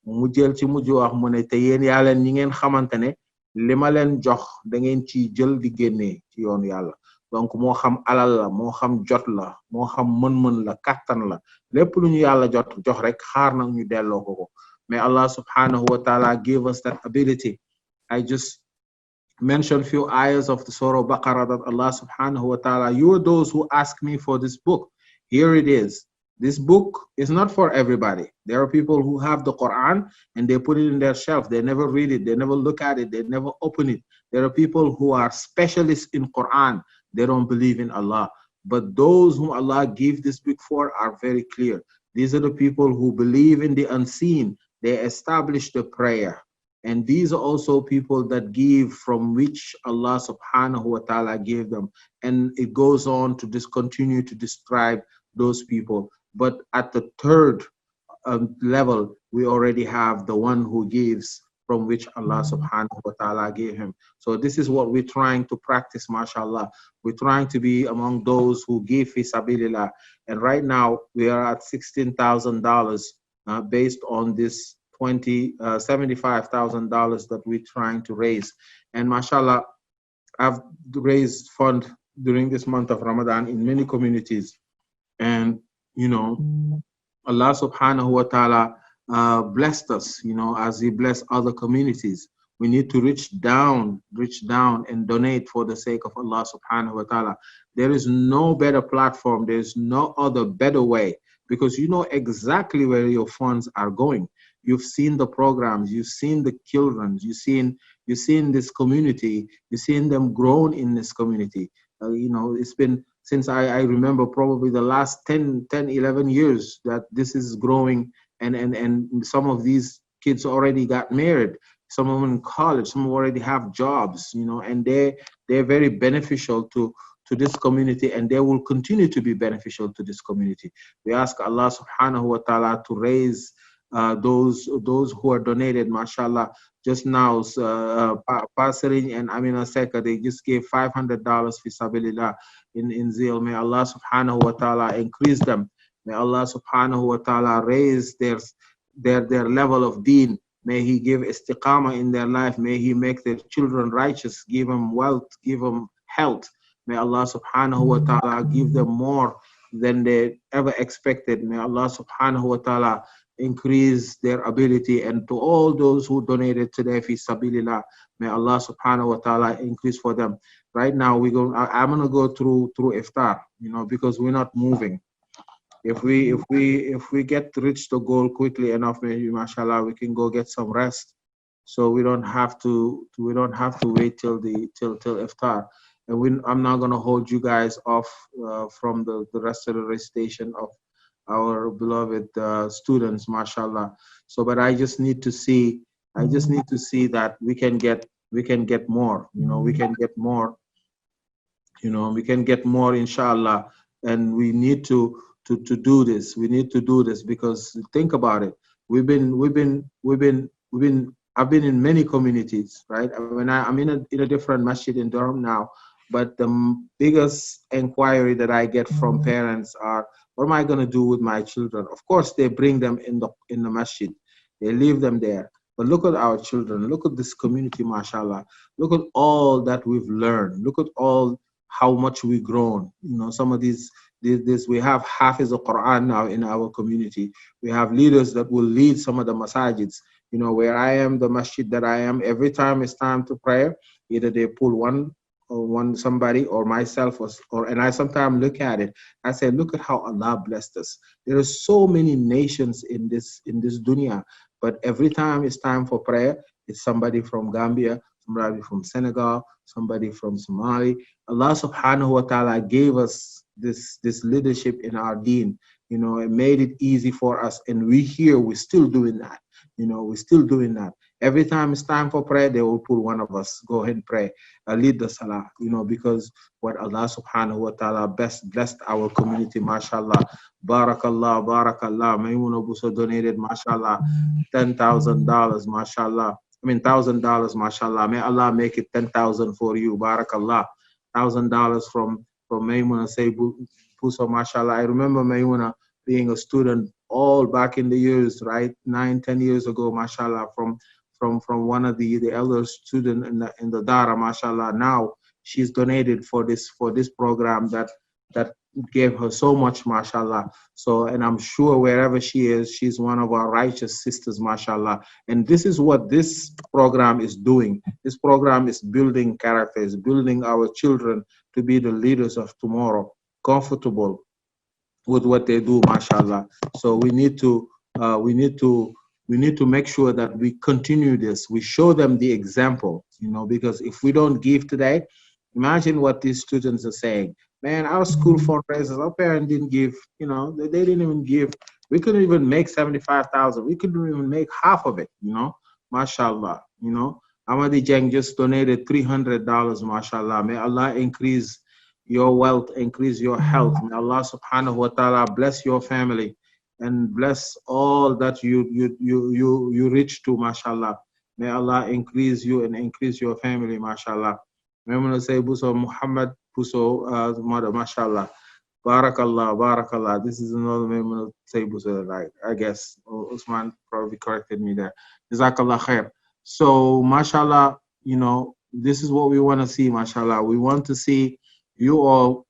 mu jël ci mujj wax mu ne te yéen yaa leen ñi ngeen xamante ne li ma leen jox da ngeen ci jël di génnee ci yoonu yàlla donc moo xam alal la moo xam jot la moo xam mën-mën la kattan la lépp lu ñu yàlla jox rek xaar nag ñu delloo ko mais Allah subhanahu wa ta'ala gave us that ability. I just mentioned few ayahs of the Surah Baqarah that Allah subhanahu wa ta'ala, you are those who ask me for this book. Here it is. This book is not for everybody. There are people who have the Quran and they put it in their shelf. They never read it. They never look at it. They never open it. There are people who are specialists in Quran. They don't believe in Allah. But those whom Allah gave this book for are very clear. These are the people who believe in the unseen. They establish the prayer. And these are also people that give from which Allah subhanahu wa ta'ala gave them. And it goes on to continue to describe those people. But at the third level, we already have the one who gives from which Allah subhanahu wa ta'ala gave him. So this is what we're trying to practice, mashallah. We're trying to be among those who give fi sabilillah. And right now, we are at $16,000 based on this $75,000 that we're trying to raise. And mashallah, I've raised fund during this month of Ramadan in many communities. And, you know, Allah subhanahu wa ta'ala blessed us, you know, as he blessed other communities. We need to reach down and donate for the sake of Allah subhanahu wa ta'ala. There is no better platform. There's no other better way, because you know exactly where your funds are going. You've seen the programs, you've seen the children, you've seen this community, you've seen them grown in this community. You know, it's been since I remember probably the last 10, 11 years that this is growing, and some of these kids already got married, some of them in college, some already have jobs, you know, and they're very beneficial to this community, and they will continue to be beneficial to this community. We ask Allah subhanahu wa ta'ala to raise those who are donated, mashallah. Just now, Pasering and Amina Seka, they just gave $500 fi sabilillah in zeal. May Allah subhanahu wa ta'ala increase them. May Allah subhanahu wa ta'ala raise their level of deen. May he give istiqamah in their life. May he make their children righteous, give them wealth, give them health. May Allah subhanahu wa ta'ala give them more than they ever expected. May Allah subhanahu wa ta'ala increase their ability. And to all those who donated today fi sabilillah, may Allah subhanahu wa ta'ala increase for them. Right now I'm gonna go through iftar, you know, because we're not moving. If we get to reach the goal quickly enough, maybe mashallah we can go get some rest, so we don't have to wait till iftar. And I'm not gonna hold you guys off from the rest of the recitation of our beloved students, mashallah. So, but I just need to see that we can get more, you know, we can get more, you know, we can get more, inshallah. And we need to do this. We need to do this, because think about it. I've been in many communities, right? I'm in a different masjid in Durham now, but the biggest inquiry that I get from parents are, what am I going to do with my children? Of course, they bring them in the masjid. They leave them there. But look at our children. Look at this community, mashallah. Look at all that we've learned. Look at how much we've grown. You know, some of these we have Hafiz al-Quran now in our community. We have leaders that will lead some of the masajids. You know, where I am, the masjid that I am, every time it's time to pray, either they pull somebody or myself, and I sometimes look at it. I say, look at how Allah blessed us. There are so many nations in this dunya, but every time it's time for prayer, it's somebody from Gambia, somebody from Senegal, somebody from Somali. Allah subhanahu wa ta'ala gave us this leadership in our deen. You know, it made it easy for us, and we're still doing that. You know, we're still doing that. Every time it's time for prayer, they will pull one of us, go ahead and pray, lead the salah, you know, because what Allah subhanahu wa ta'ala blessed our community, mashallah. Barakallah. Maymuna Buso donated, mashallah, $10,000, mashallah. $1,000, mashallah. May Allah make it 10,000 for you, barakallah. $1,000 from Maymuna Puso, mashallah. I remember Maymuna being a student all back in the years, right? 9-10 years ago, mashallah, from one of the elder student in the Dara, mashallah. Now she's donated for this program that gave her so much, mashallah. So, and I'm sure wherever she is, she's one of our righteous sisters, mashallah. And this is what this program is doing. This program is building characters, building our children to be the leaders of tomorrow, comfortable with what they do, mashallah. So we need to make sure that we continue this. We show them the example, because if we don't give today, imagine what these students are saying. Man, our school fundraisers, our parents didn't give, they didn't even give. We couldn't even make 75,000. We couldn't even make half of it, mashallah. Amadi Jeng just donated $300, mashallah. May Allah increase your wealth, increase your health. May Allah subhanahu wa ta'ala bless your family and bless all that you reach to, mashallah. May Allah increase you and increase your family, mashallah. I'm going to say Buso Muhammad Puso mother, mashallah. Barakallah, barakallah. This is another name I'm going to say Buso, I guess. Usman probably corrected me there. Jazakallah khair. So, mashallah, this is what we want to see, mashallah. We want to see you all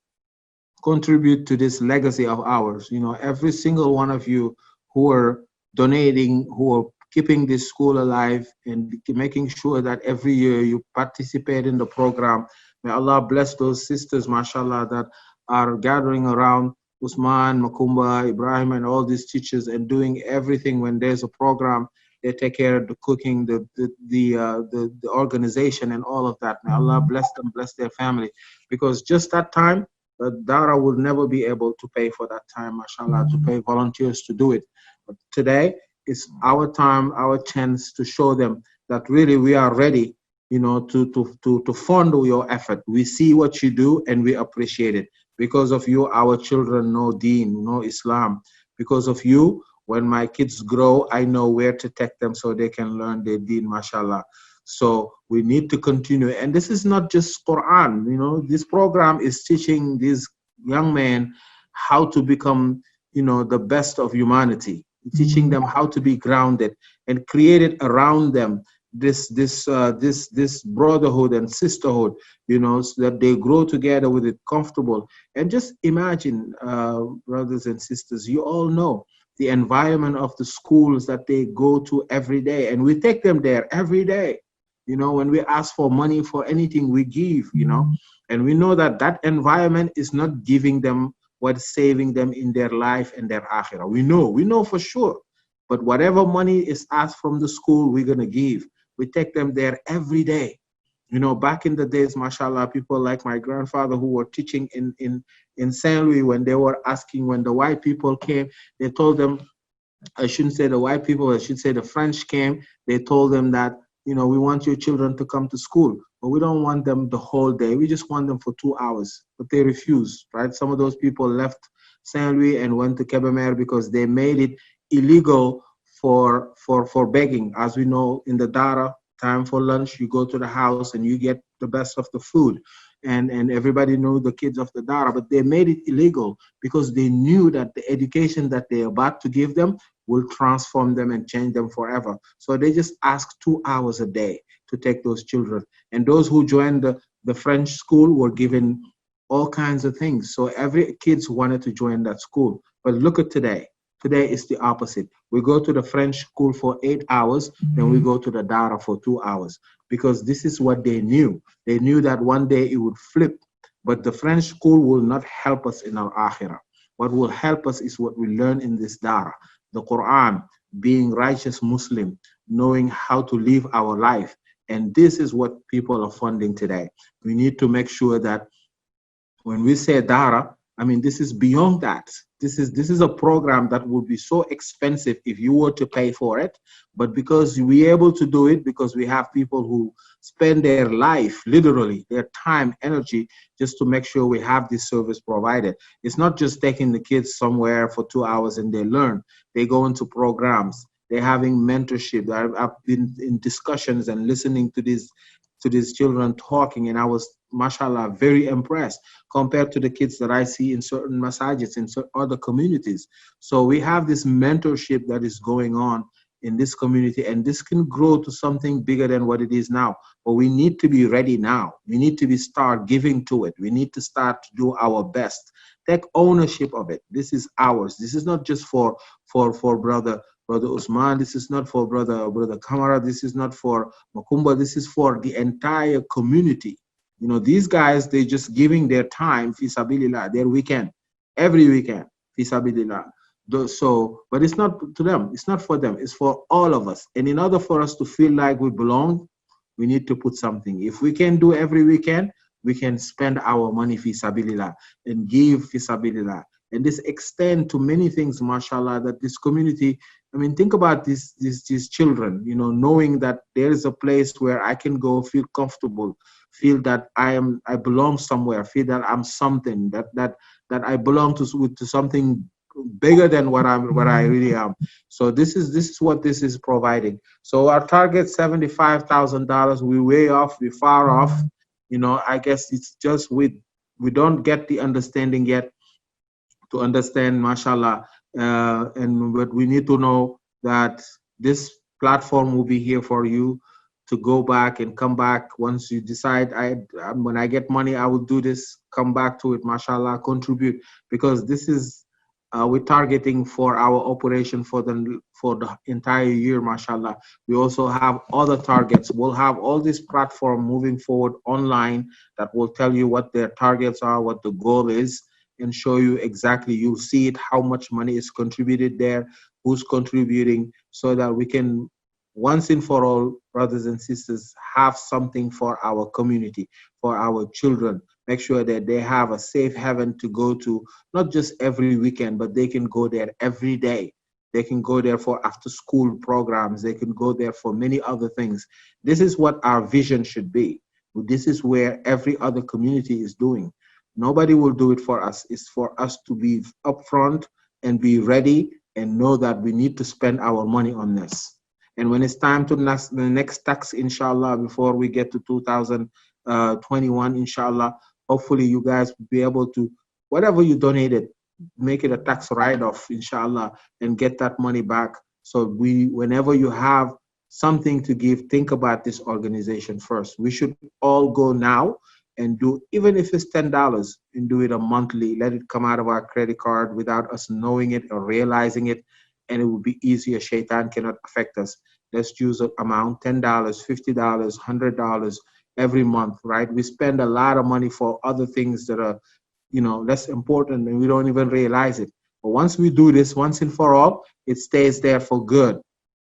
contribute to this legacy of ours. Every single one of you who are donating, who are keeping this school alive and making sure that every year you participate in the program. May Allah bless those sisters, mashallah, that are gathering around Usman, Makumba, Ibrahim, and all these teachers and doing everything when there's a program. They take care of the cooking, the organization, and all of that. May Allah bless them, bless their family, because just that time, the Dara will never be able to pay for that time, mashallah, to pay volunteers to do it. But today is our time, our chance to show them that really we are ready, to fund your effort. We see what you do and we appreciate it. Because of you, our children know Deen, know Islam. Because of you, when my kids grow, I know where to take them so they can learn their Deen, mashallah. So we need to continue. And this is not just Quran, this program is teaching these young men how to become, the best of humanity, teaching them how to be grounded and created around them this brotherhood and sisterhood, so that they grow together with it comfortable. And just imagine, brothers and sisters, you all know the environment of the schools that they go to every day, and we take them there every day. When we ask for money for anything, we give, and we know that environment is not giving them what's saving them in their life and their akhirah. We know for sure. But whatever money is asked from the school, we're going to give. We take them there every day. Back in the days, mashallah, people like my grandfather who were teaching in Saint Louis, when they were asking, when the white people came, they told them, I shouldn't say the white people, I should say the French came, they told them that, we want your children to come to school, but we don't want them the whole day. We just want them for 2 hours. But they refused, right? Some of those people left Saint Louis and went to Kébémer because they made it illegal for begging. As we know, in the Dara, time for lunch, you go to the house and you get the best of the food. And everybody knew the kids of the Dara, but they made it illegal because they knew that the education that they're about to give them will transform them and change them forever. So they just asked 2 hours a day to take those children. And those who joined the French school were given all kinds of things. So every kids wanted to join that school. But look at today. Today is the opposite. We go to the French school for 8 hours, then we go to the Dara for 2 hours, because this is what they knew. They knew that one day it would flip, but the French school will not help us in our akhirah. What will help us is what we learn in this Dara, the Quran, being righteous Muslim, knowing how to live our life. And this is what people are funding today. We need to make sure that when we say Dara, this is beyond that. This is a program that would be so expensive if you were to pay for it. But because we're able to do it, because we have people who spend their life, literally, their time, energy, just to make sure we have this service provided. It's not just taking the kids somewhere for 2 hours and they learn. They go into programs. They're having mentorship. I've been in discussions and listening to these children talking, and I was, mashallah, very impressed compared to the kids that I see in certain masajids in certain other communities. So we have this mentorship that is going on in this community, and this can grow to something bigger than what it is now. But we need to be ready now. We need to start giving to it. We need to start to do our best. Take ownership of it. This is ours. This is not just for brother Usman. This is not for brother Kamara. This is not for Makumba. This is for the entire community. You know, these guys, they're just giving their time, fi sabilillah, their weekend, every weekend, fi sabilillah. So, but it's not to them. It's not for them. It's for all of us. And in order for us to feel like we belong, we need to put something. If we can do every weekend, we can spend our money fi sabilillah and give fi sabilillah. And this extend to many things, mashallah, that this community, I mean, think about these children, you know, knowing that there is a place where I can go, feel comfortable, feel that I belong somewhere, feel that I'm something, that I belong to something bigger than what I really am. So this is what this is providing. So our target $75,000. We way off, we far off. You know, I guess it's just we don't get the understanding yet to understand, mashallah, but we need to know that this platform will be here for you to go back and come back once you decide, when I get money, I will do this, come back to it, mashallah, contribute, because this is we're targeting for our operation for the entire year, mashallah. We also have other targets. We'll have all this platform moving forward online that will tell you what their targets are, what the goal is, and show you exactly, you'll see it, how much money is contributed there, who's contributing, so that we can, once and for all, brothers and sisters, have something for our community, for our children. Make sure that they have a safe haven to go to, not just every weekend, but they can go there every day. They can go there for after school programs. They can go there for many other things. This is what our vision should be. This is where every other community is doing. Nobody will do it for us. It's for us to be upfront and be ready and know that we need to spend our money on this. And when it's time to the next tax, inshallah, before we get to 2021, inshallah, hopefully you guys will be able to, whatever you donated, make it a tax write-off, inshallah, and get that money back. So whenever you have something to give, think about this organization first. We should all go now and do, even if it's $10, and do it a monthly, let it come out of our credit card without us knowing it or realizing it, and it will be easier. Shaitan cannot affect us. Let's choose an amount, $10, $50, $100 every month, right? We spend a lot of money for other things that are, you know, less important, and we don't even realize it. But once we do this once and for all, it stays there for good,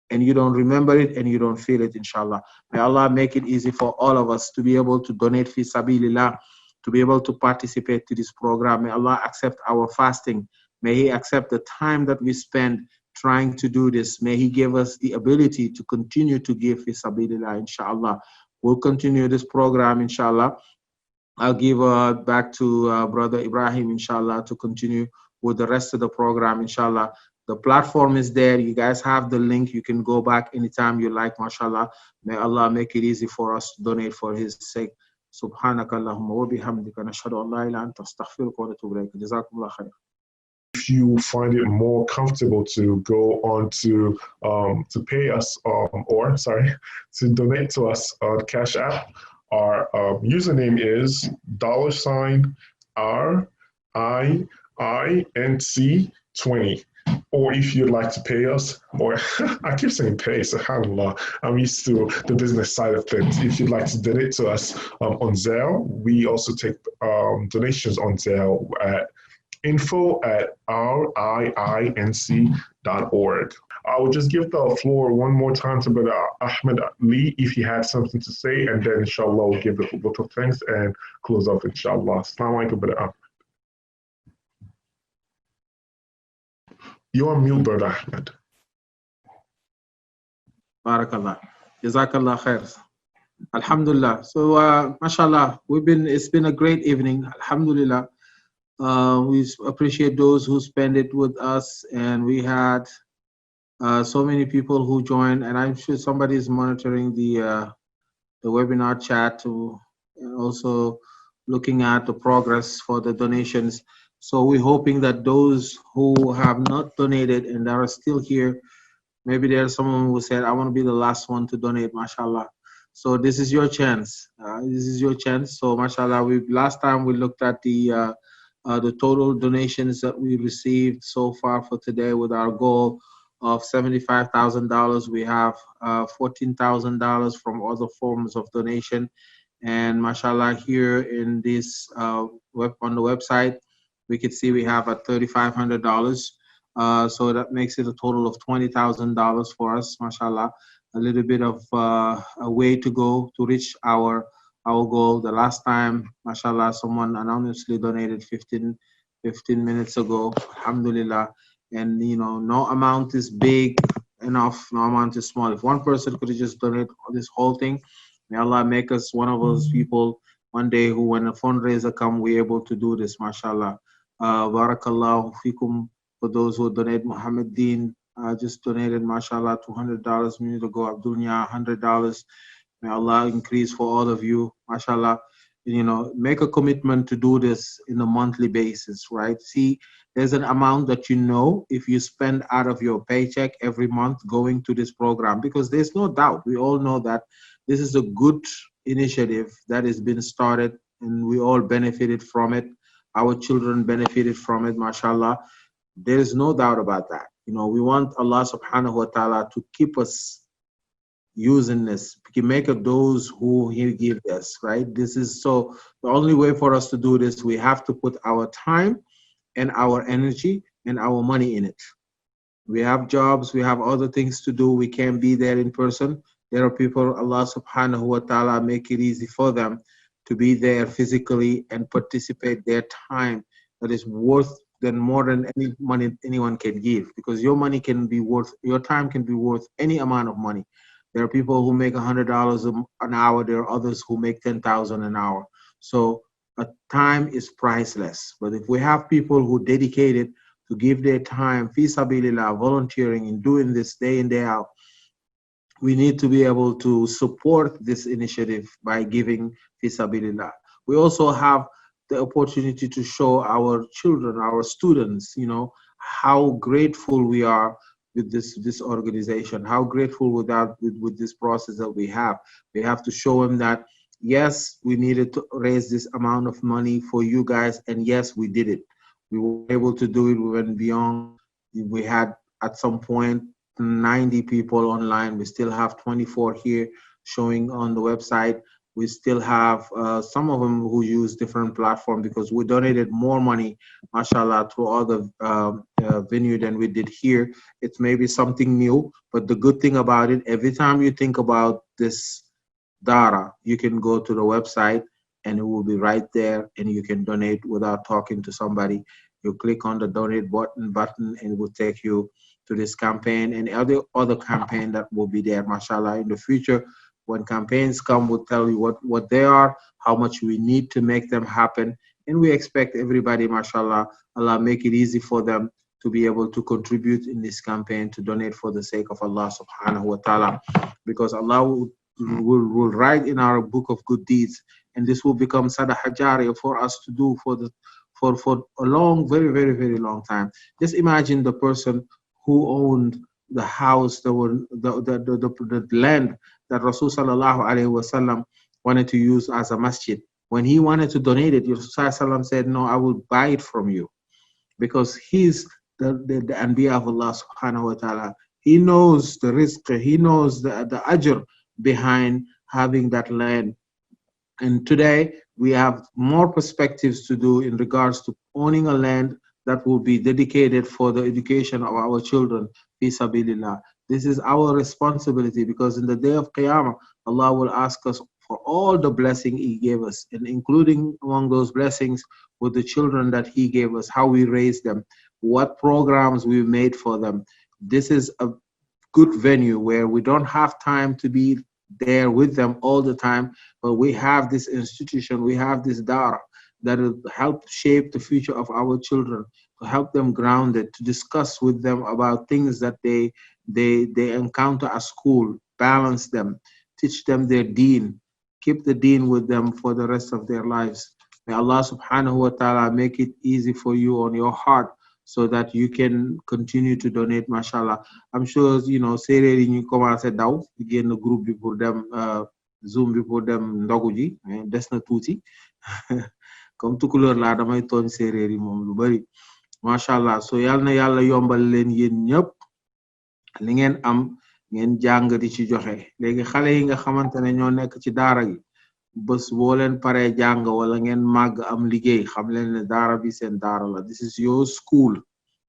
and you don't remember it and you don't feel it, inshallah. May Allah make it easy for all of us to be able to donate fi sabilillah, to be able to participate to this program. May Allah accept our fasting. May He accept the time that we spend trying to do this. May He give us the ability to continue to give fi sabilillah, inshallah. We'll continue this program, inshallah. I'll give back to Brother Ibrahim, inshallah, to continue with the rest of the program, inshallah. The platform is there. You guys have the link. You can go back anytime you like, mashallah. May Allah make it easy for us to donate for His sake. Subhanakallahumma wa bihamdika nashhadu an la ilaha illa anta astaghfiruka wa atubu ilayk. Jazakumullah khair. If you find it more comfortable to go on to pay us to donate to us on Cash App, our username is $RIINC20. Or if you'd like to pay us, or I keep saying pay, subhanAllah, I'm used to the business side of things. If you'd like to donate to us on Zelle, we also take donations on Zelle at info@riinc.org. I will just give the floor one more time to Brother Ahmed Lee if he had something to say, and then inshallah we'll give the vote of thanks and close off, inshallah. Assalamu alaikum, Brother Ahmed. You're on mute, Brother Ahmed. Barakallah. Jazakallah khair. Alhamdulillah. So, mashallah, it's been a great evening. Alhamdulillah. We appreciate those who spend it with us, and we had So many people who joined, and I'm sure somebody is monitoring the webinar chat to and also looking at the progress for the donations. So we're hoping that those who have not donated and that are still here, maybe there's someone who said, I want to be the last one to donate, mashallah. So this is your chance. This is your chance. So mashallah, last time we looked at the total donations that we received so far for today with our goal of $75,000. We have $14,000 from other forms of donation. And mashallah, here in this on the website, we can see we have at $3,500. So that makes it a total of $20,000 for us, mashallah. A little bit of a way to go to reach our goal. The last time, mashallah, someone anonymously donated 15 minutes ago, alhamdulillah. And no amount is big enough, no amount is small. If one person could just donate this whole thing, may Allah make us one of those people one day who, when a fundraiser come, we're able to do this, mashallah. Barakallahu fikum for those who donate. Muhammad Deen just donated, mashallah, $200 a minute ago. Abdul Nya, $100. May Allah increase for all of you, mashallah. Make a commitment to do this in a monthly basis, right? See, there's an amount that if you spend out of your paycheck every month going to this program, because there's no doubt, we all know that this is a good initiative that has been started and we all benefited from it. Our children benefited from it, mashallah. There is no doubt about that. We want Allah subhanahu wa ta'ala to keep us using this, make of those who He gives us, right? This is so the only way for us to do this. We have to put our time and our energy and our money in it. We have jobs, we have other things to do. We can't be there in person. There are people, Allah subhanahu wa ta'ala make it easy for them to be there physically and participate their time that is worth more than any money anyone can give, because your time can be worth any amount of money. There are people who make $100 an hour. There are others who make $10,000 an hour. So time is priceless. But if we have people who dedicated to give their time, fi sabilillah, volunteering and doing this day in, day out, we need to be able to support this initiative by giving fi sabilillah. We also have the opportunity to show our children, our students, how grateful we are with this organization, how grateful with this process that we have. We have to show them that, yes, we needed to raise this amount of money for you guys, and yes, we did it. We were able to do it. We went beyond. We had at some point 90 people online. We still have 24 here showing on the website. We still have some of them who use different platforms, because we donated more money, mashallah, to other venue than we did here. It's maybe something new, but the good thing about it, every time you think about this dara, you can go to the website and it will be right there, and you can donate without talking to somebody. You click on the donate button and it will take you to this campaign and other campaign that will be there, mashallah. In the future, when campaigns come, we'll tell you what they are, how much we need to make them happen. And we expect everybody, mashallah, Allah make it easy for them to be able to contribute in this campaign, to donate for the sake of Allah subhanahu wa ta'ala. Because Allah will write in our book of good deeds, and this will become sadaqah jariyah for us to do for a long, very, very, very long time. Just imagine the person who owned the house, the land that Rasul sallallahu alaihi wasallam wanted to use as a masjid. When he wanted to donate it, Rasul said, no, I will buy it from you, because he's the Anbiya of Allah subhanahu wa ta'ala. He knows the risk, he knows the ajr behind having that land. And today we have more perspectives to do in regards to owning a land that will be dedicated for the education of our children, fi sabilillah. This is our responsibility, because in the day of Qiyamah, Allah will ask us for all the blessing He gave us, and including among those blessings with the children that He gave us, how we raised them, what programs we made for them. This is a good venue where we don't have time to be there with them all the time, but we have this institution, we have this dara that will help shape the future of our children, to help them grounded, to discuss with them about things that they they encounter a school, balance them, teach them their deen, keep the deen with them for the rest of their lives. May Allah subhanahu wa ta'ala make it easy for you on your heart so that you can continue to donate, mashallah. I'm sure, you know, séeréer yi ñu commencé daw di génn groupe bi pour dem Zoom bi pour dem ndogu ji, mais des na tuuti comme tukulóor laa damay tooñ séeréer yi moom lu bari, mashallah. So yal na yàlla yombal leen yéen ñëpp li ngeen am ngeen jàng di ci joxe. Léegi xale yi nga xamante ne ñoo nekk ci daara gi bés boo leen paree jàng wala ngeen màgg am liggéey xam leen ne daara bi seen daara la. This is your school,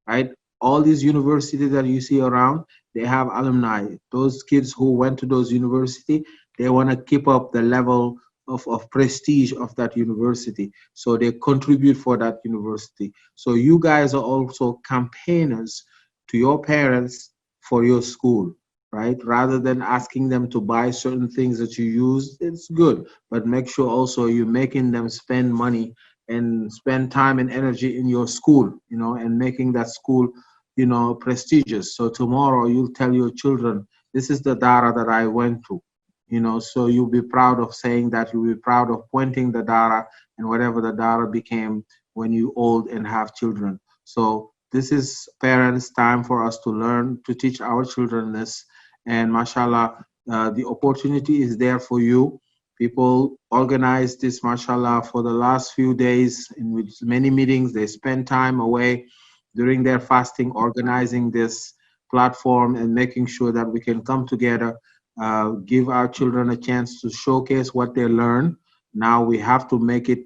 right? All these universities that you see around, they have alumni. Those kids who went to those universities, they want to keep up the level of prestige of that university. So they contribute for that university. So you guys are also campaigners to your parents for your school, right? Rather than asking them to buy certain things that you use, it's good, but make sure also you're making them spend money and spend time and energy in your school, you know, and making that school, you know, prestigious. So tomorrow you'll tell your children, this is the dara that I went to, you know, so you'll be proud of saying that, you'll be proud of pointing the dara and whatever the dara became when you old and have children. So this is parents' time for us to learn, to teach our children this. And mashallah, the opportunity is there for you. People organize this, mashallah, for the last few days in which many meetings. They spend time away during their fasting organizing this platform and making sure that we can come together, give our children a chance to showcase what they learn. Now we have to make it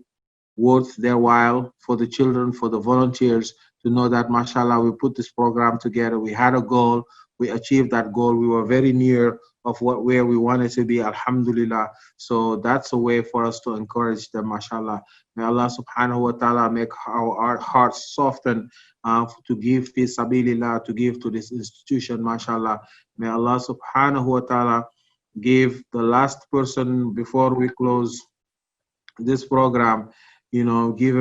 worth their while for the children, for the volunteers to know that, mashallah, we put this program together. We had a goal. We achieved that goal. We were very near of where we wanted to be, alhamdulillah. So that's a way for us to encourage them, mashallah. May Allah subhanahu wa ta'ala make our hearts soften to give fi sabilillah, to give to this institution, mashallah. May Allah subhanahu wa ta'ala give the last person before we close this program, you know, give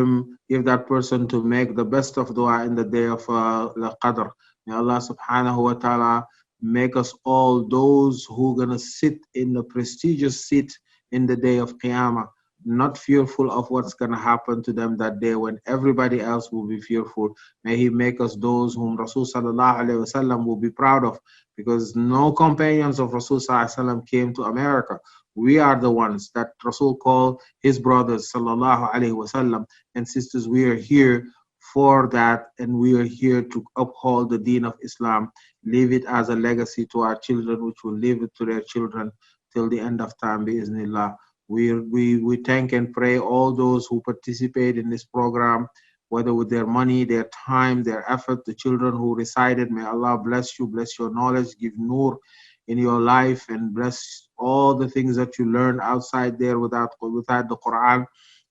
that person to make the best of dua in the day of Qadr. May Allah subhanahu wa ta'ala make us all those who are going to sit in the prestigious seat in the day of Qiyamah, not fearful of what's going to happen to them that day when everybody else will be fearful. May He make us those whom Rasul sallallahu alayhi wasallam will be proud of, because no companions of Rasul sallallahu alayhi wasallam came to America. We are the ones that Rasul called his brothers sallallahu alayhi wasallam and sisters. We are here for that, and we are here to uphold the deen of Islam, leave it as a legacy to our children, which will leave it to their children till the end of time, bi'iznillah. We thank and pray all those who participate in this program, whether with their money, their time, their effort, the children who recited. May Allah bless you, bless your knowledge, give nur in your life, and bless all the things that you learn outside there without the Quran,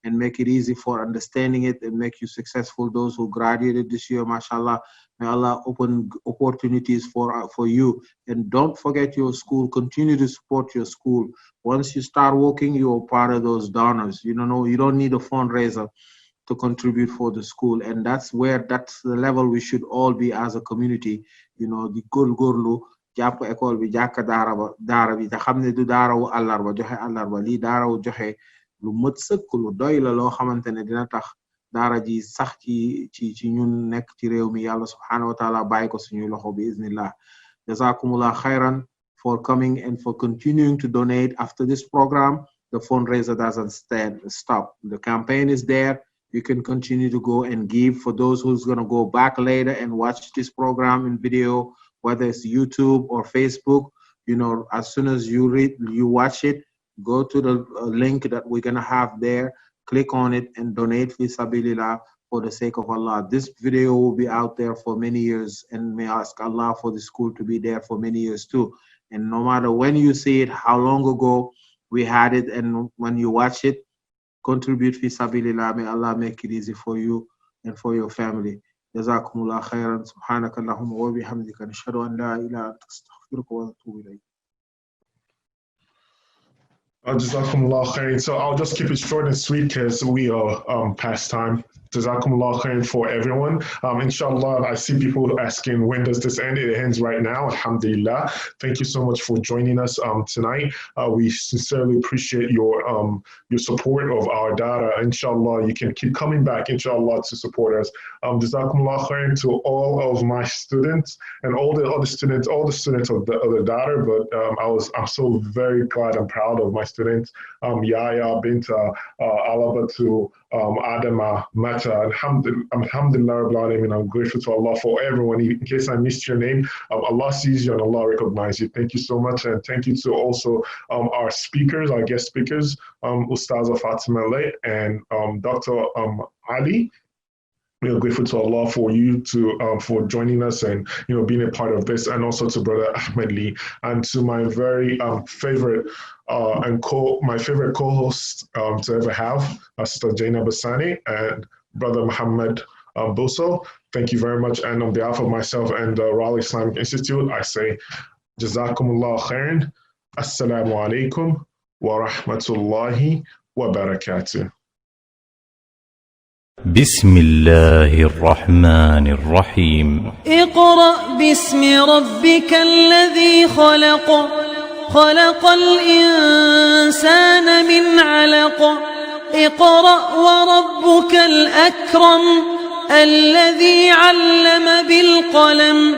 and make it easy for understanding it and make you successful. Those who graduated this year, mashallah, may Allah open opportunities for you. And don't forget your school. Continue to support your school. Once you start working, you are part of those donors. You don't need a fundraiser to contribute for the school. And that's the level we should all be as a community. You know, the góorgóorlu jàpp école bi jàkka daara bi te xam ne du daarawu àllarba joxe àllarba lii daarawu joxe lu mët sëkk lu doy la loo xamante ne dina tax daara ji sax ci ñun nekk ci réew mi. Yàlla subhanahu wa ta'ala bàyyi ko suñu loxo bi iznillah. Jazakumullah khairan for coming and for continuing to donate after this program. The fundraiser doesn't stop. The campaign is there. You can continue to go and give. For those who's going to go back later and watch this program in video, whether it's YouTube or Facebook, you know, as soon as you watch it, go to the link that we're going to have there, click on it and donate fi sabilillah for the sake of Allah. This video will be out there for many years, and may I ask Allah for the school to be there for many years too. And no matter when you see it, how long ago we had it, and when you watch it, contribute fi sabilillah. May Allah make it easy for you and for your family. Jazakumullah khairan. Subhanaka Allahumma wa bihamdika nashhadu an la ilaha illa anta astaghfiruka wa atubu ilayk. Jazakumullah khair. So I'll just keep it short and sweet because we are past time. Jazakumullah khair for everyone. Inshallah, I see people asking, when does this end? It ends right now, alhamdulillah. Thank you so much for joining us tonight. We sincerely appreciate your support of our data. Inshallah, you can keep coming back, inshallah, to support us. Jazakumullah khair to all of my students and all the other students, all the students of the data. But I'm so very glad and proud of my students, Yaya, Binta, Alabatu, Adama, Mata, Alhamdulillah, I'm grateful to Allah for everyone. In case I missed your name, Allah sees you and Allah recognizes you. Thank you so much. And thank you to also our speakers, our guest speakers, Ustaza Fatima Lay and Dr. Ali. We are grateful to Allah for you for joining us and being a part of this, and also to Brother Ahmed Lee and to my very favorite my favorite co-host to ever have, Sister Jaina Basani and Brother Muhammad Boso. Thank you very much. And on behalf of myself and the Raleigh Islamic Institute, I say Jazakumullah khairan. Assalamu alaikum wa rahmatullahi wa barakatuh. بسم الله الرحمن الرحيم اقرأ باسم ربك الذي خلق خلق الإنسان من علق اقرأ وربك الأكرم الذي علم بالقلم